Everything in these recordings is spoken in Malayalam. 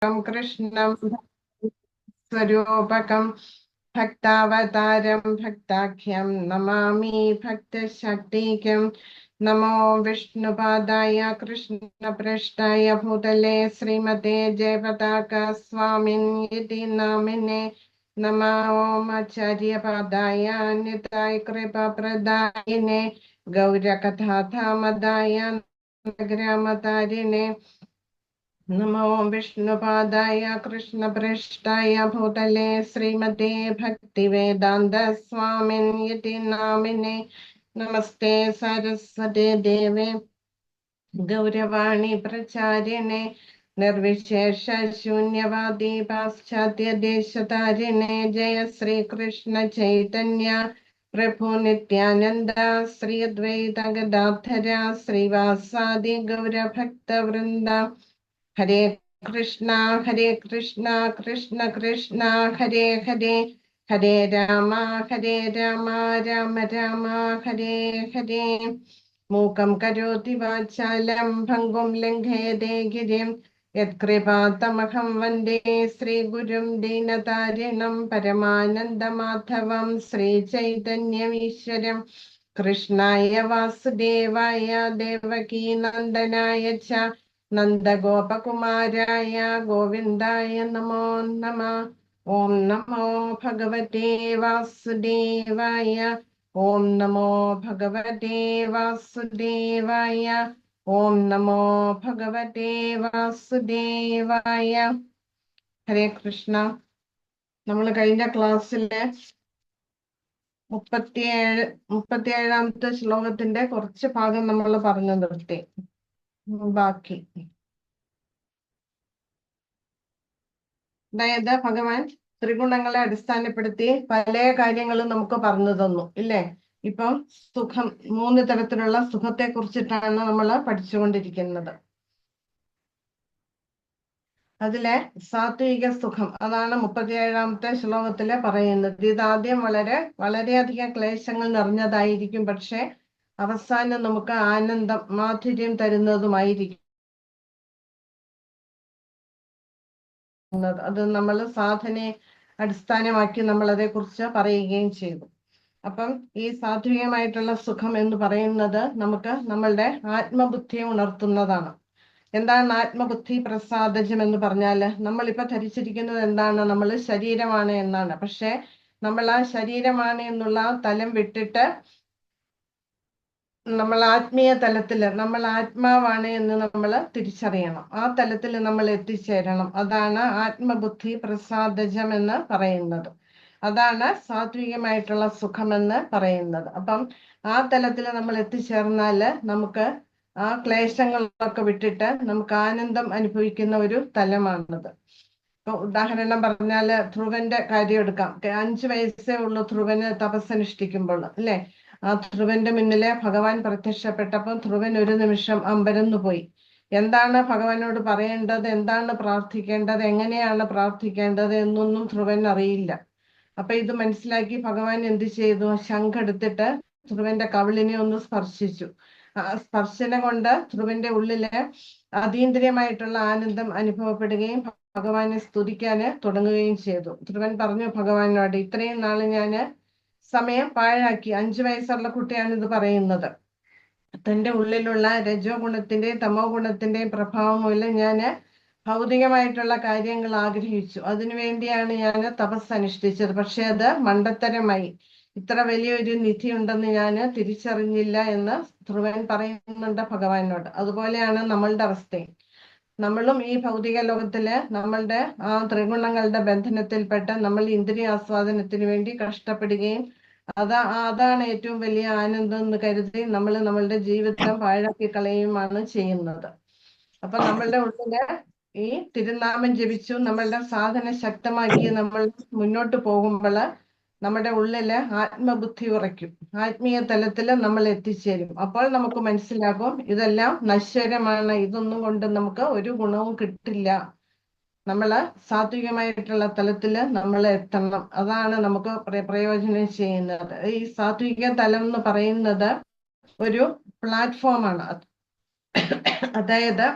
कृष्णं स्वरूपकं भक्तावतारं भक्ताख्यं नमामि भक्तशक्तिकं। नमो विष्णुपादाय कृष्णपृष्ठाय भूतले श्रीमते जयपताका स्वामिन्यति नामिने। नमो आचार्यपादाय निताय कृपाप्रदायिने गौरकथामदाय ग्रामतारिणे। नमो विष्णुपादाय कृष्णपृष्ठाय भूतले श्रीमते भक्तिवेदान्त स्वामिन्यति नामिने। नमस्ते सरस्वते देवे गौरवाणी प्रचारिणे निर्विशेष शून्यवादी पाश्चात्य देशतारिणे। जय श्री कृष्ण चैतन्य प्रभु नित्यानंद श्री अद्वैत गदाधर श्रीवासादि गौर भक्त वृंदा। हरे कृष्णा कृष्ण कृष्ण हरे हरे हरे राम राम राम हरे हरे। मूकं करोति वाचालं भङ्गुं लङ्घयते गिरिं यत्कृपातमहं वन्दे श्रीगुरुं दीनतारिणं परमानन्दमाधवं श्रीचैतन्यमीश्वरं कृष्णाय वासुदेवाय देवकीनन्दनाय च नन्दगोपकुमाराय गोविन्दाय नमो नमः। ॐ नमो भगवते वासुदेवाय। ॐ नमो भगवते वासुदेवाय। ॐ नमो भगवते वासुदेवाय। ഹരേ കൃഷ്ണ. നമ്മൾ കഴിഞ്ഞ ക്ലാസ്സിലെ 37ാമത്തെ ശ്ലോകത്തിന്റെ കുറച്ച് ഭാഗം നമ്മൾ പറഞ്ഞു നിർത്തി. ബാക്കി അതായത് ഭഗവാൻ ത്രിഗുണങ്ങളെ അടിസ്ഥാനപ്പെടുത്തി പല കാര്യങ്ങളും നമുക്ക് പറഞ്ഞു തന്നു ഇല്ലേ. ഇപ്പം സുഖം, 3 തരത്തിലുള്ള സുഖത്തെ കുറിച്ചിട്ടാണ് നമ്മൾ പഠിച്ചുകൊണ്ടിരിക്കുന്നത്. അതിലെ സാത്വിക സുഖം, അതാണ് 37ാമത്തെ ശ്ലോകത്തില് പറയുന്നത്. ഇതാദ്യം വളരെയധികം ക്ലേശങ്ങൾ നിറഞ്ഞതായിരിക്കും, പക്ഷെ അവസാനം നമുക്ക് ആനന്ദം, മാധുര്യം തരുന്നതുമായിരിക്കും. അത് നമ്മൾ സാധനയെ അടിസ്ഥാനമാക്കി നമ്മൾ അതേ കുറിച്ച് പറയുകയും ചെയ്തു. അപ്പം ഈ സാത്വികമായിട്ടുള്ള സുഖം എന്ന് പറയുന്നത് നമുക്ക് നമ്മളുടെ ആത്മബുദ്ധിയെ ഉണർത്തുന്നതാണ്. എന്താണ് ആത്മബുദ്ധി പ്രസാദജം എന്ന് പറഞ്ഞാൽ, നമ്മളിപ്പോ ധരിച്ചിരിക്കുന്നത് എന്താണ്? നമ്മൾ ശരീരമാണ് എന്നാണ്. പക്ഷെ നമ്മൾ ആ ശരീരമാണ് എന്നുള്ള തലം വിട്ടിട്ട് നമ്മൾ ആത്മീയ തലത്തില് നമ്മൾ ആത്മാവാണ് എന്ന് നമ്മൾ തിരിച്ചറിയണം. ആ തലത്തിൽ നമ്മൾ എത്തിച്ചേരണം. അതാണ് ആത്മബുദ്ധി പ്രസാദജം എന്ന് പറയുന്നത്. അതാണ് സാത്വികമായിട്ടുള്ള സുഖമെന്ന് പറയുന്നത്. അപ്പം ആ തലത്തിൽ നമ്മൾ എത്തിച്ചേർന്നാല് നമുക്ക് ആ ക്ലേശങ്ങളൊക്കെ വിട്ടിട്ട് നമുക്ക് ആനന്ദം അനുഭവിക്കുന്ന ഒരു തലമാണത്. ഇപ്പൊ ഉദാഹരണം പറഞ്ഞാല് ധ്രുവന്റെ കാര്യം എടുക്കാം. 5 വയസ്സേ ഉള്ളൂ ധ്രുവന് തപസ്സനുഷ്ഠിക്കുമ്പോൾ അല്ലെ. ആ ധ്രുവന്റെ മുന്നിലെ ഭഗവാൻ പ്രത്യക്ഷപ്പെട്ടപ്പോൾ ധ്രുവൻ ഒരു നിമിഷം അമ്പരന്നു പോയി. എന്താണ് ഭഗവാനോട് പറയേണ്ടത്, എന്താണ് പ്രാർത്ഥിക്കേണ്ടത്, എങ്ങനെയാണ് പ്രാർത്ഥിക്കേണ്ടത് എന്നൊന്നും ധ്രുവൻ അറിയില്ല. അപ്പൊ ഇത് മനസ്സിലാക്കി ഭഗവാൻ എന്ത് ചെയ്തു? ശംഖെടുത്തിട്ട് ധ്രുവന്റെ കവിളിനെ ഒന്ന് സ്പർശിച്ചു. ആ സ്പർശനം കൊണ്ട് ധ്രുവന്റെ ഉള്ളില് അതീന്ദ്രിയമായിട്ടുള്ള ആനന്ദം അനുഭവപ്പെടുകയും ഭഗവാനെ സ്തുതിക്കാന് തുടങ്ങുകയും ചെയ്തു. ധ്രുവൻ പറഞ്ഞു ഭഗവാനോട്, ഇത്രയും നാള് ഞാന് സമയം പാഴാക്കി. 5 വയസ്സുള്ള കുട്ടിയാണ് ഇത് പറയുന്നത്. തന്റെ ഉള്ളിലുള്ള രജോ ഗുണത്തിന്റെയും തമോ ഗുണത്തിന്റെയും പ്രഭാവം മൂലം ഞാന് ഭൗതികമായിട്ടുള്ള കാര്യങ്ങൾ ആഗ്രഹിച്ചു. അതിനുവേണ്ടിയാണ് ഞാൻ തപസ് അനുഷ്ഠിച്ചത്. പക്ഷെ അത് മണ്ടത്തരമായി. ഇത്ര വലിയൊരു നിധി ഉണ്ടെന്ന് ഞാൻ തിരിച്ചറിഞ്ഞില്ല എന്ന് ധ്രുവൻ പറയുന്നുണ്ട് ഭഗവാനോട്. അതുപോലെയാണ് നമ്മളുടെ അവസ്ഥയും. നമ്മളും ഈ ഭൗതിക ലോകത്തില് നമ്മളുടെ ആ ത്രിഗുണങ്ങളുടെ ബന്ധനത്തിൽപ്പെട്ട് നമ്മൾ ഇന്ദ്രിയാസ്വാദനത്തിന് വേണ്ടി കഷ്ടപ്പെടുകയും അതാണ് ഏറ്റവും വലിയ ആനന്ദം എന്ന് കരുതി നമ്മൾ നമ്മളുടെ ജീവിതം പാഴാക്കി കളയുമാണ് ചെയ്യുന്നത്. അപ്പൊ നമ്മളുടെ ഉള്ളില് ഈ തിരുനാമം ജപിച്ചു നമ്മളുടെ സാധന ശക്തമാക്കി നമ്മൾ മുന്നോട്ട് പോകുമ്പോൾ നമ്മുടെ ഉള്ളില് ആത്മബുദ്ധി ഉറയ്ക്കും. ആത്മീയ തലത്തില് നമ്മൾ എത്തിച്ചേരും. അപ്പോൾ നമുക്ക് മനസ്സിലാകും ഇതെല്ലാം നശ്വരമാണ്, ഇതൊന്നും കൊണ്ട് നമുക്ക് ഒരു ഗുണവും കിട്ടില്ല. നമ്മള് സാത്വികമായിട്ടുള്ള തലത്തില് നമ്മൾ എത്തണം. അതാണ് നമുക്ക് പ്രയോജനം ചെയ്യുന്നത്. ഈ സാത്വിക തലം എന്ന് പറയുന്നത് ഒരു പ്ലാറ്റ്ഫോമാണ്. അതായത്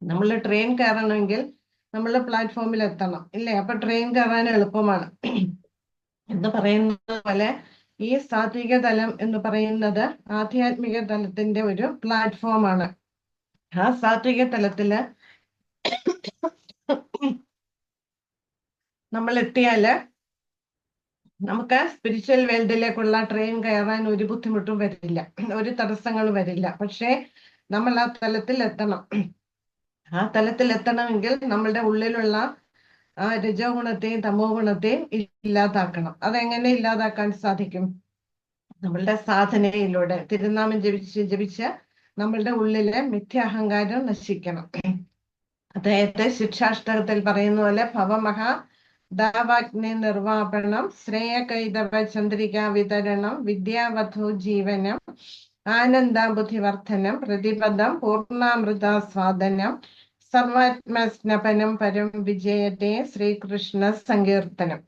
നമ്മൾ ട്രെയിൻ കയറണമെങ്കിൽ നമ്മൾ പ്ലാറ്റ്ഫോമിൽ എത്തണം ഇല്ലേ? അപ്പൊ ട്രെയിൻ കയറാൻ എളുപ്പമാണ് എന്ന് പറയുന്നത് പോലെ ഈ സാത്വിക തലം എന്ന് പറയുന്നത് ആധ്യാത്മിക തലത്തിന്റെ ഒരു പ്ലാറ്റ്ഫോമാണ്. ആ സാത്വിക തലത്തില് നമ്മൾ എത്തിയാല് നമുക്ക് സ്പിരിച്വൽ വേൾഡിലേക്കുള്ള ട്രെയിൻ കയറാൻ ഒരു ബുദ്ധിമുട്ടും വരില്ല, ഒരു തടസ്സങ്ങളും വരില്ല. പക്ഷേ നമ്മൾ ആ തലത്തിൽ എത്തണം. ആ തലത്തിൽ എത്തണമെങ്കിൽ നമ്മളുടെ ഉള്ളിലുള്ള ആ രജോ ഗുണത്തെയും തമോ ഗുണത്തെയും ഇല്ലാതാക്കണം. അതെങ്ങനെ ഇല്ലാതാക്കാൻ സാധിക്കും? നമ്മളുടെ സാധനയിലൂടെ തിരുനാമം ജപിച്ച് നമ്മളുടെ ഉള്ളിലെ മിഥ്യാഹങ്കാരം നശിക്കണം. അദ്ദേഹത്തെ ശിക്ഷാഷ്ടകത്തിൽ പറയുന്ന പോലെ ഭവമഹ ദാവാഗ്നി നിർവാപണം ശ്രേയ കൈതവ ചന്ദ്രിക വിതരണം വിദ്യാവധു ജീവനം ആനന്ദാബുദ്ധിവർദ്ധനം പ്രതിപദം പൂർണ്ണാമൃതാസ്വാദനം സർവാത്മസ്നപനം പരം വിജയത്തെ ശ്രീകൃഷ്ണ സങ്കീർത്തനം.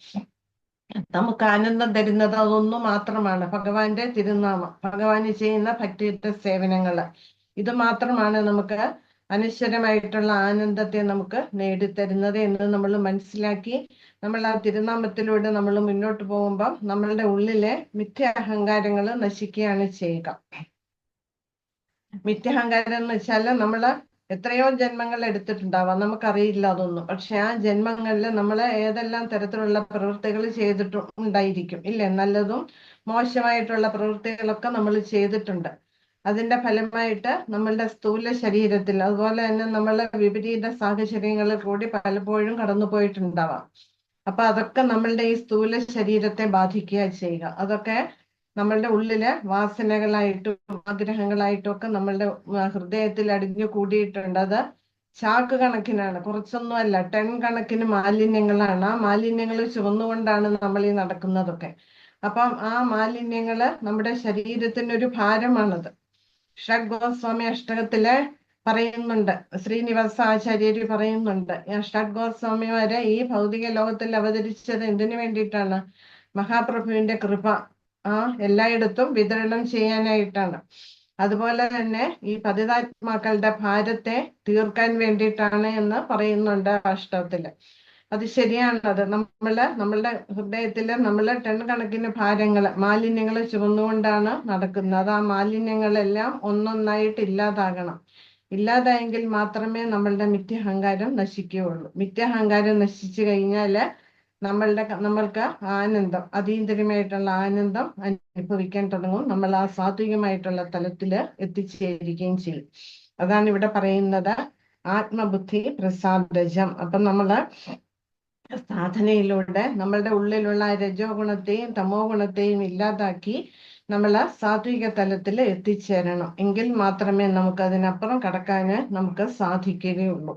നമുക്ക് ആനന്ദം തരുന്നത് അതൊന്നു മാത്രമാണ്, ഭഗവാന്റെ തിരുനാമം, ഭഗവാന് ചെയ്യുന്ന ഭക്തിയുക്ത സേവനങ്ങള്. ഇത് മാത്രമാണ് നമുക്ക് അനശ്വരമായിട്ടുള്ള ആനന്ദത്തെ നമുക്ക് നേടിത്തരുന്നത് എന്ന് നമ്മൾ മനസ്സിലാക്കി നമ്മൾ ആ തിരുനാമത്തിലൂടെ നമ്മൾ മുന്നോട്ട് പോകുമ്പോൾ നമ്മളുടെ ഉള്ളിലെ മിഥ്യാഹങ്കാരങ്ങൾ നശിക്കുകയാണ് ചെയ്യുക. മിഥ്യാഹങ്കാരം എന്ന് വെച്ചാൽ നമ്മള് എത്രയോ ജന്മങ്ങൾ എടുത്തിട്ടുണ്ടാവാം, നമുക്കറിയില്ല അതൊന്നും. പക്ഷെ ആ ജന്മങ്ങളിൽ നമ്മൾ ഏതെല്ലാം തരത്തിലുള്ള പ്രവൃത്തികൾ ചെയ്തിട്ടുണ്ടായിരിക്കും ഇല്ലേ? നല്ലതും മോശമായിട്ടുള്ള പ്രവൃത്തികളൊക്കെ നമ്മൾ ചെയ്തിട്ടുണ്ട്. അതിന്റെ ഫലമായിട്ട് നമ്മളുടെ സ്ഥൂല ശരീരത്തിൽ അതുപോലെ തന്നെ നമ്മളെ വിപരീത സാഹചര്യങ്ങളിൽ കൂടി പലപ്പോഴും കടന്നു പോയിട്ടുണ്ടാവാം. അപ്പൊ അതൊക്കെ നമ്മളുടെ ഈ സ്ഥൂല ശരീരത്തെ ബാധിക്കുക ചെയ്യുക. അതൊക്കെ നമ്മളുടെ ഉള്ളിലെ വാസനകളായിട്ടും ആഗ്രഹങ്ങളായിട്ടും ഒക്കെ നമ്മളുടെ ഹൃദയത്തിൽ അടിഞ്ഞു കൂടിയിട്ടുണ്ട്. അത് ചാക്ക് കണക്കിനാണ്, കുറച്ചൊന്നും അല്ല, ടൺ കണക്കിന് മാലിന്യങ്ങളാണ്. ആ മാലിന്യങ്ങൾ ചുമന്നുകൊണ്ടാണ് നമ്മൾ ഈ നടക്കുന്നതൊക്കെ. അപ്പം ആ മാലിന്യങ്ങള് നമ്മുടെ ശരീരത്തിനൊരു ഭാരമാണത്. ഷഡ് ഗോസ്വാമി അഷ്ടകത്തില് പറയുന്നുണ്ട്, ശ്രീനിവാസ ആചാര്യര് പറയുന്നുണ്ട്, ഷഡ് ഗോസ്വാമിമാരെ ഈ ഭൗതിക ലോകത്തിൽ അവതരിച്ചത് എന്തിനു വേണ്ടിയിട്ടാണ്? മഹാപ്രഭുവിന്റെ കൃപ എല്ലായിടത്തും വിതരണം ചെയ്യാനായിട്ടാണ്. അതുപോലെ തന്നെ ഈ പതിതാത്മാക്കളുടെ ഭാരത്തെ തീർക്കാൻ വേണ്ടിയിട്ടാണ് എന്ന് പറയുന്നുണ്ട് അഷ്ടകത്തില്. അത് ശരിയാണത്. നമ്മളുടെ ഹൃദയത്തില് ടൺ കണക്കിന് മാലിന്യങ്ങൾ ചുമന്നുകൊണ്ടാണ് നടക്കുന്നത്. ആ മാലിന്യങ്ങളെല്ലാം ഒന്നൊന്നായിട്ട് ഇല്ലാതാകണം. ഇല്ലാതായെങ്കിൽ മാത്രമേ നമ്മളുടെ മിഥ്യാഹങ്കാരം നശിക്കുകയുള്ളൂ. മിഥ്യാഹങ്കാരം നശിച്ചു കഴിഞ്ഞാല് നമ്മൾക്ക് ആനന്ദം, അതീന്ദ്രിയമായിട്ടുള്ള ആനന്ദം അനുഭവിക്കാൻ തുടങ്ങും. നമ്മൾ ആ സാത്വികമായിട്ടുള്ള തലത്തില് എത്തിച്ചേരുകയും ചെയ്യും. അതാണ് ഇവിടെ പറയുന്നത് ആത്മബുദ്ധി പ്രസാദജം. അപ്പൊ നമ്മള് സാധനയിലൂടെ നമ്മളുടെ ഉള്ളിലുള്ള രജോ ഗുണത്തെയും തമോ ഗുണത്തെയും ഇല്ലാതാക്കി നമ്മൾ സാത്വിക തലത്തിൽ എത്തിച്ചേരണം. എങ്കിൽ മാത്രമേ നമുക്ക് അതിനപ്പുറം കടക്കാന് നമുക്ക് സാധിക്കുകയുള്ളൂ.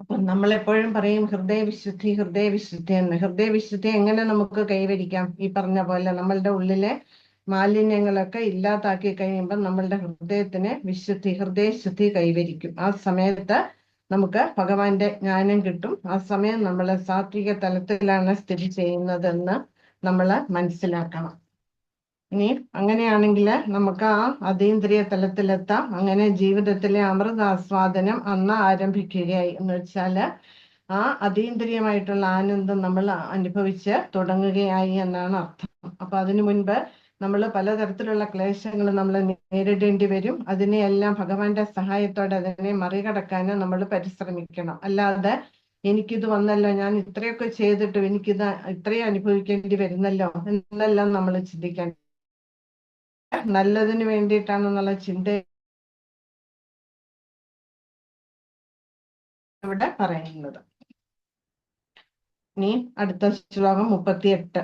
അപ്പൊ നമ്മളെപ്പോഴും പറയും ഹൃദയവിശുദ്ധി എന്ന്. ഹൃദയവിശുദ്ധി എങ്ങനെ നമുക്ക് കൈവരിക്കാം? ഈ പറഞ്ഞ പോലെ നമ്മളുടെ ഉള്ളിലെ മാലിന്യങ്ങളൊക്കെ ഇല്ലാതാക്കി കഴിയുമ്പോൾ നമ്മളുടെ ഹൃദയത്തിന് ഹൃദയശുദ്ധി കൈവരിക്കും. ആ സമയത്ത് നമുക്ക് ഭഗവാന്റെ ജ്ഞാനം കിട്ടും. ആ സമയം നമ്മൾ സാത്വിക തലത്തിലാണ് സ്ഥിതി ചെയ്യുന്നതെന്ന് നമ്മൾ മനസ്സിലാക്കണം. ഇനി അങ്ങനെയാണെങ്കിൽ നമുക്ക് ആ അതീന്ദ്രിയ തലത്തിലെത്താം. അങ്ങനെ ജീവിതത്തിലെ അമൃതാസ്വാദനം അന്ന് ആരംഭിക്കുകയായി. എന്ന് വെച്ചാല് ആ അതീന്ദ്രിയമായിട്ടുള്ള ആനന്ദം നമ്മൾ അനുഭവിച്ച് തുടങ്ങുകയായി എന്നാണ് അർത്ഥം. അപ്പൊ അതിനു മുൻപ് നമ്മൾ പലതരത്തിലുള്ള ക്ലേശങ്ങൾ നമ്മൾ നേരിടേണ്ടി വരും. അതിനെയെല്ലാം ഭഗവാന്റെ സഹായത്തോടെ അതിനെ മറികടക്കാൻ നമ്മൾ പരിശ്രമിക്കണം. അല്ലാതെ എനിക്കിത് വന്നല്ലോ, ഞാൻ ഇത്രയൊക്കെ ചെയ്തിട്ടും എനിക്കിത് ഇത്രയും അനുഭവിക്കേണ്ടി വരുന്നല്ലോ എന്നെല്ലാം നമ്മൾ ചിന്തിക്കാൻ, നല്ലതിന് വേണ്ടിയിട്ടാണെന്നുള്ള ചിന്ത ഇവിടെ പറയുന്നത്. ഇനി അടുത്ത ശ്ലോകം 38.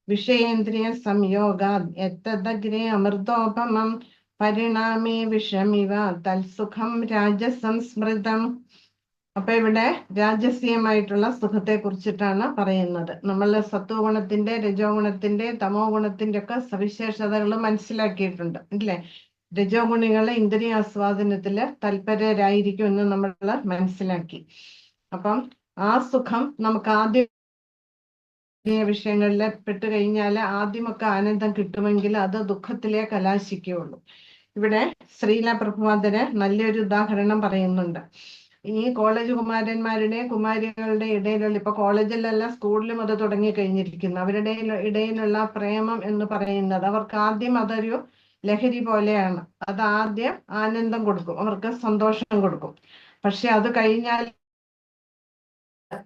വിഷയേന്ദ്രിയ സംയോഗാ എത്തദഗ്രേ അമൃതോപമം പരിണാമേ വിഷമിവ തൽസുഖം രാജസംസ്മൃതം. അപ്പൊ ഇവിടെ രാജസീയമായിട്ടുള്ള സുഖത്തെ കുറിച്ചിട്ടാണ് പറയുന്നത്. നമ്മൾ സത്വഗുണത്തിന്റെ രജോ ഗുണത്തിന്റെ തമോ ഗുണത്തിന്റെ ഒക്കെ സവിശേഷതകൾ മനസ്സിലാക്കിയിട്ടുണ്ട് ഇല്ലേ? രജോ ഗുണികളെ ഇന്ദ്രിയാസ്വാദനത്തില് തൽപരരായിരിക്കും എന്ന് നമ്മൾ മനസ്സിലാക്കി. അപ്പം ആ സുഖം നമുക്ക് ആദ്യം വിഷയങ്ങളിൽ പെട്ട് കഴിഞ്ഞാൽ ആദ്യമൊക്കെ ആനന്ദം കിട്ടുമെങ്കിൽ അത് ദുഃഖത്തിലേ കലാശിക്കുകയുള്ളൂ. ഇവിടെ ശ്രീല പ്രഭുപാദര് നല്ലൊരു ഉദാഹരണം പറയുന്നുണ്ട്. ഈ കോളേജ് കുമാരന്മാരുടെയും കുമാരികളുടെ ഇടയിലുള്ള, ഇപ്പൊ കോളേജിലല്ല സ്കൂളിലും അത് തുടങ്ങി കഴിഞ്ഞിരിക്കുന്നു, അവരുടെ ഇടയിലുള്ള പ്രേമം എന്ന് പറയുന്നത് അവർക്ക് ആദ്യം അതൊരു ലഹരി പോലെയാണ്. അത് ആദ്യം ആനന്ദം കൊടുക്കും, അവർക്ക് സന്തോഷം കൊടുക്കും. പക്ഷെ അത് കഴിഞ്ഞാൽ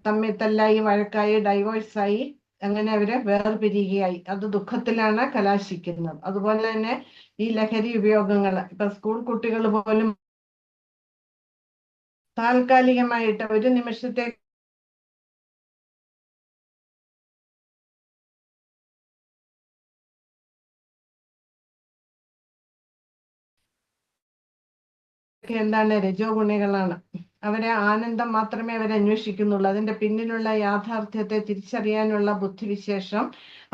തമ്മിൽ തല്ലായി, വഴക്കായി, ഡൈവേഴ്സായി, അങ്ങനെ അവര് വേർപിരിയുകയായി. അത് ദുഃഖത്തിലാണ് കലാശിക്കുന്നത്. അതുപോലെ തന്നെ ഈ ലഹരി ഉപയോഗങ്ങൾ, ഇപ്പൊ സ്കൂൾ കുട്ടികൾ പോലും താൽക്കാലികമായിട്ട് ഒരു നിമിഷത്തെ എന്താണ്, രജോ ഗുണികളാണ്. അവരെ ആനന്ദം മാത്രമേ അവർ അന്വേഷിക്കുന്നുള്ളൂ. അതിന്റെ പിന്നിലുള്ള യാഥാർത്ഥ്യത്തെ തിരിച്ചറിയാനുള്ള ബുദ്ധിവിശേഷം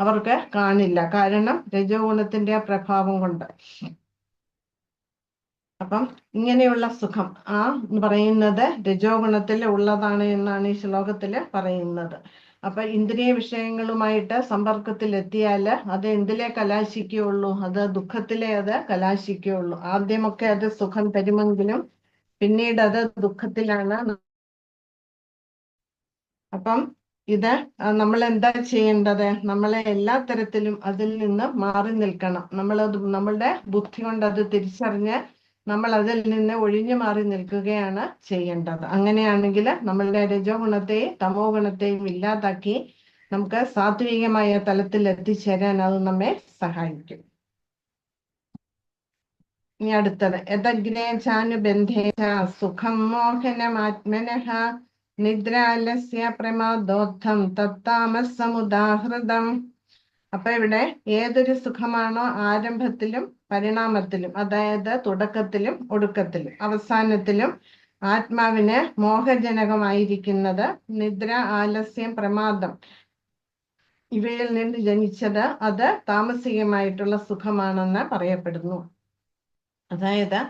അവർക്ക് കാണില്ല. കാരണം രജോ ഗുണത്തിന്റെ പ്രഭാവം കൊണ്ട്. അപ്പം ഇങ്ങനെയുള്ള സുഖം എന്ന് പറയുന്നത് രജോ ഗുണത്തിൽ ഉള്ളതാണ് എന്നാണ് ഈ ശ്ലോകത്തില് പറയുന്നത്. അപ്പൊ ഇന്ദ്രിയ വിഷയങ്ങളുമായിട്ട് സമ്പർക്കത്തിൽ എത്തിയാല് അത് എന്തിലേ കലാശിക്കുകയുള്ളൂ? അത് ദുഃഖത്തിലേ അത് കലാശിക്കുകയുള്ളൂ. ആദ്യമൊക്കെ അത് സുഖം തരുമെങ്കിലും പിന്നീട് അത് ദുഃഖത്തിലാണ്. അപ്പം ഇത് നമ്മൾ എന്താ ചെയ്യേണ്ടത്? നമ്മളെ എല്ലാ തരത്തിലും അതിൽ നിന്ന് മാറി നിൽക്കണം. നമ്മളുടെ ബുദ്ധി കൊണ്ട് അത് തിരിച്ചറിഞ്ഞ് നമ്മൾ അതിൽ നിന്ന് ഒഴിഞ്ഞു മാറി നിൽക്കുകയാണ് ചെയ്യേണ്ടത്. അങ്ങനെയാണെങ്കിൽ നമ്മളുടെ രജോ ഗുണത്തെയും തമോ ഗുണത്തെയും ഇല്ലാതാക്കി നമുക്ക് സാത്വികമായ തലത്തിൽ എത്തിച്ചേരാൻ അത് നമ്മെ സഹായിക്കും. ഇനി അടുത്തത്, യദഗ്നേചാനുബന്ധേച സുഖം മോഹനമാത്മനഃ നിദ്രാലസ്യ പ്രമാദോത്ഥം തത്താമസമുദാഹൃതം. അപ്പൊ ഇവിടെ ഏതൊരു സുഖമാണോ ആരംഭത്തിലും പരിണാമത്തിലും, അതായത് തുടക്കത്തിലും ഒടുക്കത്തിലും അവസാനത്തിലും ആത്മാവിന് മോഹജനകമായിരിക്കുന്നത് നിദ്ര, ആലസ്യം, പ്രമാദം ഇവയിൽ നിന്ന് ജനിച്ചത് അത് താമസികമായിട്ടുള്ള സുഖമാണെന്ന് പറയപ്പെടുന്നു. അതായത്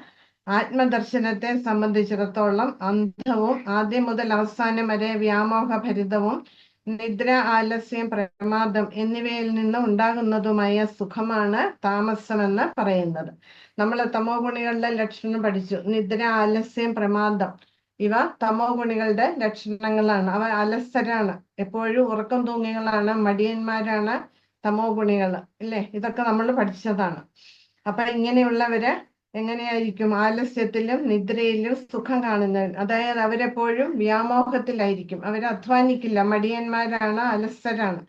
ആത്മദർശനത്തെ സംബന്ധിച്ചിടത്തോളം അന്ധവും ആദ്യം മുതൽ അവസാനം വരെ വ്യാമോഹഭരിതവും നിദ്ര, ആലസ്യം, പ്രമാദം എന്നിവയിൽ നിന്ന് ഉണ്ടാകുന്നതുമായ സുഖമാണ് താമസമെന്ന് പറയുന്നത്. നമ്മൾ തമോ ഗുണികളുടെ ലക്ഷണം പഠിച്ചു. നിദ്ര, ആലസ്യം, പ്രമാദം ഇവ തമോ ഗുണികളുടെ ലക്ഷണങ്ങളാണ്. അവ അലസരാണ്, എപ്പോഴും ഉറക്കം തൂങ്ങികളാണ്, മടിയന്മാരാണ് തമോ ഗുണികൾ, ഇല്ലേ? ഇതൊക്കെ നമ്മൾ പഠിച്ചതാണ്. അപ്പൊ ഇങ്ങനെയുള്ളവര് എങ്ങനെയായിരിക്കും? ആലസ്യത്തിലും നിദ്രയിലും സുഖം കാണുന്നവർ. അതായത് അവരെപ്പോഴും വ്യാമോഹത്തിലായിരിക്കും, അവര് അധ്വാനിക്കില്ല, മടിയന്മാരാണ്, അലസരാണ്.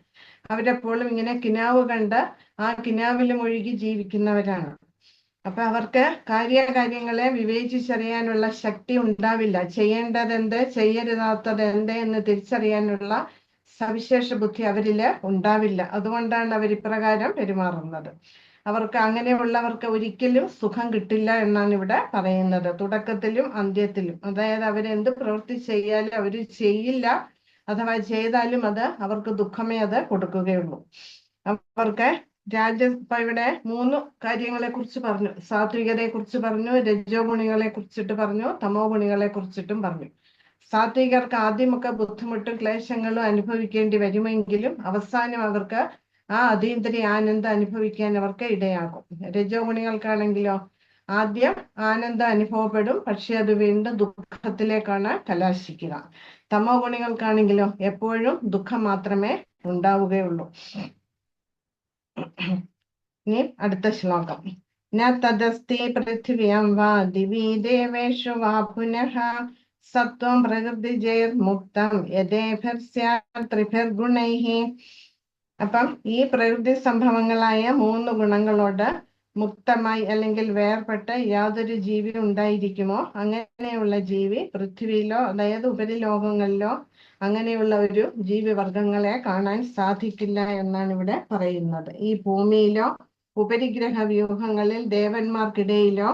അവരെപ്പോഴും ഇങ്ങനെ കിനാവ് കണ്ട് ആ കിനാവിലും ഒഴുകി ജീവിക്കുന്നവരാണ്. അപ്പൊ അവർക്ക് കാര്യങ്ങളെ വിവേചിച്ചറിയാനുള്ള ശക്തി ഉണ്ടാവില്ല. ചെയ്യേണ്ടതെന്ത്, ചെയ്യരുതാത്തത് എന്ത് എന്ന് തിരിച്ചറിയാനുള്ള സവിശേഷ ബുദ്ധി അവരില് ഉണ്ടാവില്ല. അതുകൊണ്ടാണ് അവർ ഇപ്രകാരം പെരുമാറുന്നത്. അവർക്ക് അങ്ങനെയുള്ളവർക്ക് ഒരിക്കലും സുഖം കിട്ടില്ല എന്നാണ് ഇവിടെ പറയുന്നത്, തുടക്കത്തിലും അന്ത്യത്തിലും. അതായത് അവരെന്ത് പ്രവൃത്തി ചെയ്യാലും അവര് ചെയ്യില്ല, അഥവാ ചെയ്താലും അത് അവർക്ക് ദുഃഖമേ അത് കൊടുക്കുകയുള്ളൂ. അവർക്ക് ഇപ്പൊ ഇവിടെ 3 കാര്യങ്ങളെ കുറിച്ച് പറഞ്ഞു. സാത്വികതയെ കുറിച്ച് പറഞ്ഞു, രജോ ഗുണികളെ കുറിച്ചിട്ട് പറഞ്ഞു, തമോ ഗുണികളെ കുറിച്ചിട്ടും പറഞ്ഞു. സാത്വികർക്ക് ആദ്യമൊക്കെ ബുദ്ധിമുട്ടും ക്ലേശങ്ങളും അനുഭവിക്കേണ്ടി വരുമെങ്കിലും അവസാനം അവർക്ക് ആ അതീന്ദ്രിയ ആനന്ദം അനുഭവിക്കാൻ അവർക്ക് ഇടയാകും. രജോ ഗുണികൾക്കാണെങ്കിലോ ആദ്യം ആനന്ദം അനുഭവപ്പെടും, പക്ഷെ അത് വീണ്ടും ദുഃഖത്തിലേക്കാണ് കലാശിക്കുക. തമോ ഗുണികൾക്കാണെങ്കിലോ എപ്പോഴും ദുഃഖം മാത്രമേ ഉണ്ടാവുകയുള്ളൂ. ഇനി അടുത്ത ശ്ലോകം. ന തദസ്തി പൃഥിവ്യാം വാ ദിവി ദേവേഷു വാ പുനഃ സത്വം പ്രകൃതിജൈർമുക്തം യഥേഭിർസ്യാത്രിഭിർഗുണൈഃ. അപ്പം ഈ പ്രകൃതി സംഭവങ്ങളായ 3 ഗുണങ്ങളോട് മുക്തമായി അല്ലെങ്കിൽ വേർപെട്ട് യാതൊരു ജീവി ഉണ്ടായിരിക്കുമോ അങ്ങനെയുള്ള ജീവി പൃഥ്വിയിലോ, അതായത് ഉപരിലോകങ്ങളിലോ അങ്ങനെയുള്ള ഒരു ജീവിവർഗങ്ങളെ കാണാൻ സാധിക്കില്ല എന്നാണ് ഇവിടെ പറയുന്നത്. ഈ ഭൂമിയിലോ ഉപരിഗ്രഹ വ്യൂഹങ്ങളിൽ ദേവന്മാർക്കിടയിലോ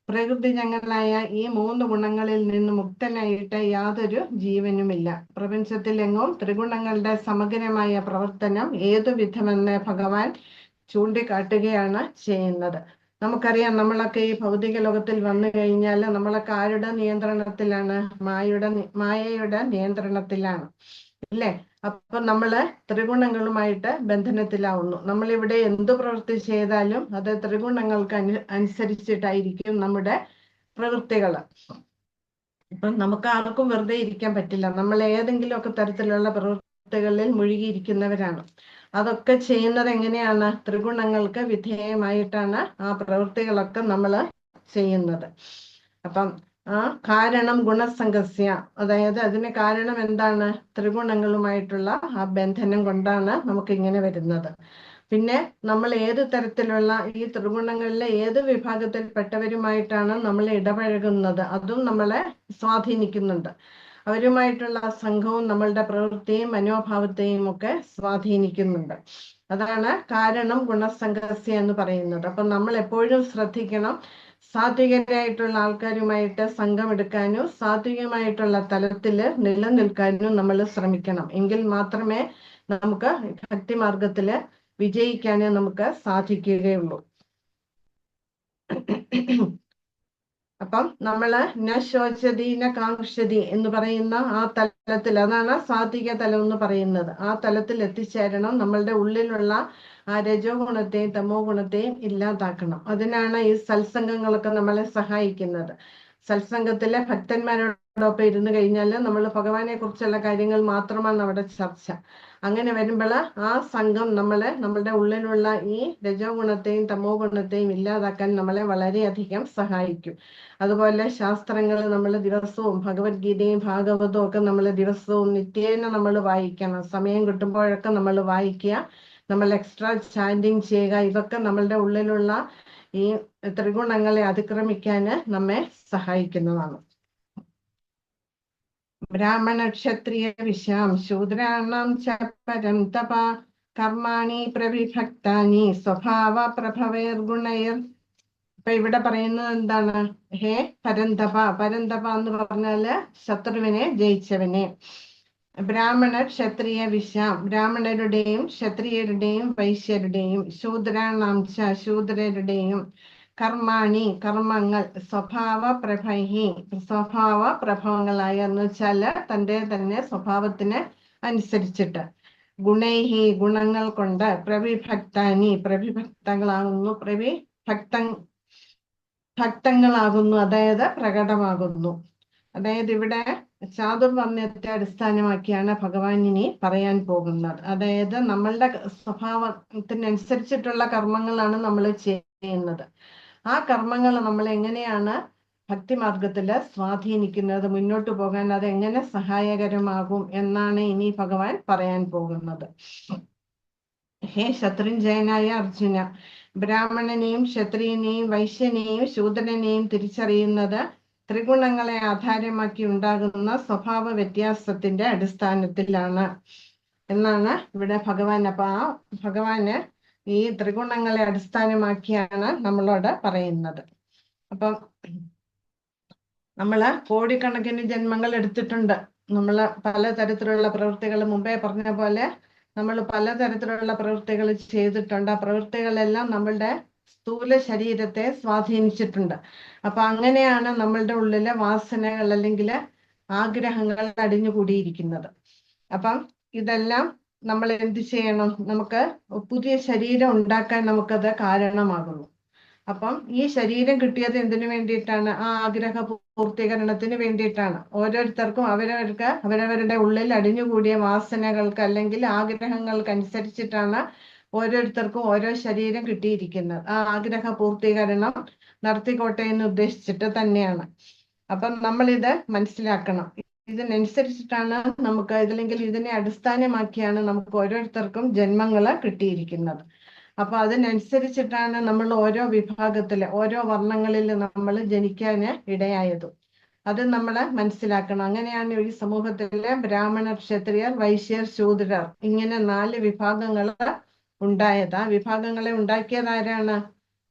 പ്രകൃതിജങ്ങളായ ഈ 3 ഗുണങ്ങളിൽ നിന്ന് മുക്തനായിട്ട് യാതൊരു ജീവനുമില്ല. പ്രപഞ്ചത്തിലെങ്ങും ത്രിഗുണങ്ങളുടെ സമഗ്രമായ പ്രവർത്തനം ഏതു വിധമെന്ന് ഭഗവാൻ ചൂണ്ടിക്കാട്ടുകയാണ് ചെയ്യുന്നത്. നമുക്കറിയാം, നമ്മളൊക്കെ ഈ ഭൗതിക ലോകത്തിൽ വന്നു കഴിഞ്ഞാൽ നമ്മളൊക്കെ ആരുടെ നിയന്ത്രണത്തിലാണ്? മായയുടെ നിയന്ത്രണത്തിലാണ്, അല്ലേ? അപ്പൊ നമ്മള് ത്രിഗുണങ്ങളുമായിട്ട് ബന്ധനത്തിലാവുന്നു. നമ്മളിവിടെ എന്തു പ്രവൃത്തി ചെയ്താലും അത് ത്രിഗുണങ്ങൾക്ക് അനുസരിച്ചിട്ടായിരിക്കും നമ്മുടെ പ്രവൃത്തികൾ. ഇപ്പം നമുക്ക് ആർക്കും വെറുതെ ഇരിക്കാൻ പറ്റില്ല. നമ്മൾ ഏതെങ്കിലുമൊക്കെ തരത്തിലുള്ള പ്രവൃത്തികളിൽ മുഴുകിയിരിക്കുന്നവരാണ്. അതൊക്കെ ചെയ്യുന്നത് എങ്ങനെയാണ്? ത്രിഗുണങ്ങൾക്ക് വിധേയമായിട്ടാണ് ആ പ്രവൃത്തികളൊക്കെ നമ്മൾ ചെയ്യുന്നത്. അപ്പം ആ കാരണം ഗുണസംഗസ്യ, അതായത് അതിന് കാരണം എന്താണ്? ത്രിഗുണങ്ങളുമായിട്ടുള്ള ആ ബന്ധനം കൊണ്ടാണ് നമുക്ക് ഇങ്ങനെ വരുന്നത്. പിന്നെ നമ്മൾ ഏത് തരത്തിലുള്ള ഈ ത്രിഗുണങ്ങളിലെ ഏത് വിഭാഗത്തിൽപ്പെട്ടവരുമായിട്ടാണ് നമ്മൾ ഇടപഴകുന്നത്, അതും നമ്മളെ സ്വാധീനിക്കുന്നുണ്ട്. അവരുമായിട്ടുള്ള സംഘവും നമ്മളുടെ പ്രവൃത്തിയും മനോഭാവത്തെയും ഒക്കെ സ്വാധീനിക്കുന്നുണ്ട്. അതാണ് കാരണം ഗുണസംഗസ്യ എന്ന് പറയുന്നത്. അപ്പൊ നമ്മൾ എപ്പോഴും ശ്രദ്ധിക്കണം, സാത്വികരായിട്ടുള്ള ആൾക്കാരുമായിട്ട് സംഘമെടുക്കാനും സാത്വികമായിട്ടുള്ള തലത്തില് നിലനിൽക്കാനും നമ്മൾ ശ്രമിക്കണം. എങ്കിൽ മാത്രമേ നമുക്ക് ഭക്തിമാർഗത്തില് വിജയിക്കാനേ നമുക്ക് സാധിക്കുകയുള്ളൂ. അപ്പം നമ്മള് നശോചതി ന കാംക്ഷതി എന്ന് പറയുന്ന ആ തലത്തിൽ, അതാണ് സാത്വിക തലം എന്ന് പറയുന്നത്. ആ തലത്തിൽ എത്തിച്ചേരണം. നമ്മളുടെ ഉള്ളിലുള്ള ആ രജോ ഗുണത്തെയും തമോ ഗുണത്തെയും ഇല്ലാതാക്കണം. അതിനാണ് ഈ സത്സംഗങ്ങളൊക്കെ നമ്മളെ സഹായിക്കുന്നത്. സത്സംഗത്തിലെ ഭക്തന്മാരോടൊപ്പം ഇരുന്ന് കഴിഞ്ഞാൽ നമ്മൾ ഭഗവാനെ കുറിച്ചുള്ള കാര്യങ്ങൾ മാത്രമാണ് അവിടെ ചർച്ച. അങ്ങനെ വരുമ്പോൾ ആ സംഘം നമ്മളുടെ ഉള്ളിലുള്ള ഈ രജോ ഗുണത്തെയും തമോ ഗുണത്തെയും ഇല്ലാതാക്കാൻ നമ്മളെ വളരെയധികം സഹായിക്കും. അതുപോലെ ശാസ്ത്രങ്ങൾ നമ്മൾ ദിവസവും ഭഗവത്ഗീതയും ഭാഗവതവും ഒക്കെ നമ്മൾ ദിവസവും നിത്യേന നമ്മൾ വായിക്കണം. സമയം കിട്ടുമ്പോഴൊക്കെ നമ്മൾ വായിക്കുക, നമ്മൾ എക്സ്ട്രാ ചാൻഡിങ് ചെയ്യുക. ഇതൊക്കെ നമ്മളുടെ ഉള്ളിലുള്ള ഈ ത്രിഗുണങ്ങളെ അതിക്രമിക്കാൻ നമ്മെ സഹായിക്കുന്നതാണ്. ബ്രാഹ്മണ ക്ഷത്രിയ വിശാം ശൂദ്രാണാം ച പരം തപ കർമാണി പ്രവിഭക്താനി സ്വഭാവ പ്രഭവേർഗുണയർ. ഇപ്പൊ ഇവിടെ പറയുന്നത് എന്താണ്? ഹേ പരന്തപ. പരന്തപ എന്ന് പറഞ്ഞാല് ശത്രുവിനെ ജയിച്ചവനെ. ബ്രാഹ്മണ ക്ഷത്രിയ വിശാം, ബ്രാഹ്മണരുടെയും ക്ഷത്രിയരുടെയും വൈശ്യരുടെയും ശൂദ്രാണാം ച ശൂദ്രരുടെയും കർമാണി കർമ്മങ്ങൾ സ്വഭാവ പ്രഭൈഹി സ്വഭാവ പ്രഭവങ്ങളായ എന്ന് വെച്ചാല് തൻ്റെ തന്നെ സ്വഭാവത്തിന് അനുസരിച്ചിട്ട് ഗുണൈഹി ഗുണങ്ങൾ കൊണ്ട് പ്രവിഭക്താനി പ്രവിഭക്തങ്ങളാകുന്നു ഭക്തങ്ങളാകുന്നു, അതായത് പ്രകടമാകുന്നു. അതായത് ഇവിടെ ചാതുർവർണ്ണയത്തെ അടിസ്ഥാനമാക്കിയാണ് ഭഗവാൻ ഇനി പറയാൻ പോകുന്നത്. അതായത് നമ്മളുടെ സ്വഭാവത്തിനനുസരിച്ചിട്ടുള്ള കർമ്മങ്ങളാണ് നമ്മൾ ചെയ്യുന്നത്. ആ കർമ്മങ്ങൾ നമ്മൾ എങ്ങനെയാണ് ഭക്തിമാർഗത്തില് സ്വാധീനിക്കുന്നത്, മുന്നോട്ട് പോകാൻ അത് എങ്ങനെ സഹായകരമാകും എന്നാണ് ഇനി ഭഗവാൻ പറയാൻ പോകുന്നത്. ഹേ ശത്രുഞ്ജയനായ അർജുന, ബ്രാഹ്മണനെയും ക്ഷത്രിയനെയും വൈശ്യനെയും ശൂദ്രനെയും തിരിച്ചറിയുന്നത് ത്രിഗുണങ്ങളെ ആധാരമാക്കി ഉണ്ടാകുന്ന സ്വഭാവ വ്യത്യാസത്തിന്റെ അടിസ്ഥാനത്തിലാണ് എന്നാണ് ഇവിടെ ഭഗവാൻ. അപ്പൊ ആ ഭഗവാന് ഈ ത്രിഗുണങ്ങളെ അടിസ്ഥാനമാക്കിയാണ് നമ്മളോട് പറയുന്നത്. അപ്പം നമ്മള് കോടിക്കണക്കിന് ജന്മങ്ങൾ എടുത്തിട്ടുണ്ട്. നമ്മള് പലതരത്തിലുള്ള പ്രവൃത്തികൾ, മുമ്പേ പറഞ്ഞ പോലെ നമ്മൾ പലതരത്തിലുള്ള പ്രവൃത്തികൾ ചെയ്തിട്ടുണ്ട്. ആ പ്രവൃത്തികളെല്ലാം നമ്മളുടെ സ്ഥൂല ശരീരത്തെ സ്വാധീനിച്ചിട്ടുണ്ട്. അപ്പൊ അങ്ങനെയാണ് നമ്മളുടെ ഉള്ളിലെ വാസനകൾ അല്ലെങ്കിൽ ആഗ്രഹങ്ങൾ അടിഞ്ഞുകൂടിയിരിക്കുന്നത്. അപ്പം ഇതെല്ലാം നമ്മൾ എന്ത് ചെയ്യണം? നമുക്ക് പുതിയ ശരീരം ഉണ്ടാക്കാൻ നമുക്കത് കാരണമാകുന്നു. അപ്പം ഈ ശരീരം കിട്ടിയത് എന്തിനു വേണ്ടിയിട്ടാണ്? ആ ആഗ്രഹ പൂർത്തീകരണത്തിന് വേണ്ടിയിട്ടാണ്. ഓരോരുത്തർക്കും അവരവരുടെ ഉള്ളിൽ അടിഞ്ഞുകൂടിയ വാസനകൾക്ക് അല്ലെങ്കിൽ ആഗ്രഹങ്ങൾക്ക് അനുസരിച്ചിട്ടാണ് ഓരോരുത്തർക്കും ഓരോ ശരീരം കിട്ടിയിരിക്കുന്നത്. ആ ആഗ്രഹ പൂർത്തീകരണം നടത്തിക്കോട്ടെ എന്ന് ഉദ്ദേശിച്ചിട്ട് തന്നെയാണ്. അപ്പം നമ്മൾ ഇത് മനസ്സിലാക്കണം. ഇതിനനുസരിച്ചിട്ടാണ് നമുക്ക്, ഇതില്ലെങ്കിൽ ഇതിനെ അടിസ്ഥാനമാക്കിയാണ് നമുക്ക് ഓരോരുത്തർക്കും ജന്മങ്ങള് കിട്ടിയിരിക്കുന്നത്. അപ്പൊ അതിനനുസരിച്ചിട്ടാണ് നമ്മൾ ഓരോ വിഭാഗത്തില് ഓരോ വർണ്ണങ്ങളിൽ നമ്മൾ ജനിക്കാന് ഇടയായതും. അത് നമ്മൾ മനസ്സിലാക്കണം. അങ്ങനെയാണ് ഈ സമൂഹത്തിലെ ബ്രാഹ്മണ ക്ഷത്രിയർ വൈശ്യർ ശൂദ്രർ ഇങ്ങനെ 4 വിഭാഗങ്ങൾ ഉണ്ടായത്. ആ വിഭാഗങ്ങളെ ഉണ്ടാക്കിയത് ആരാണ്?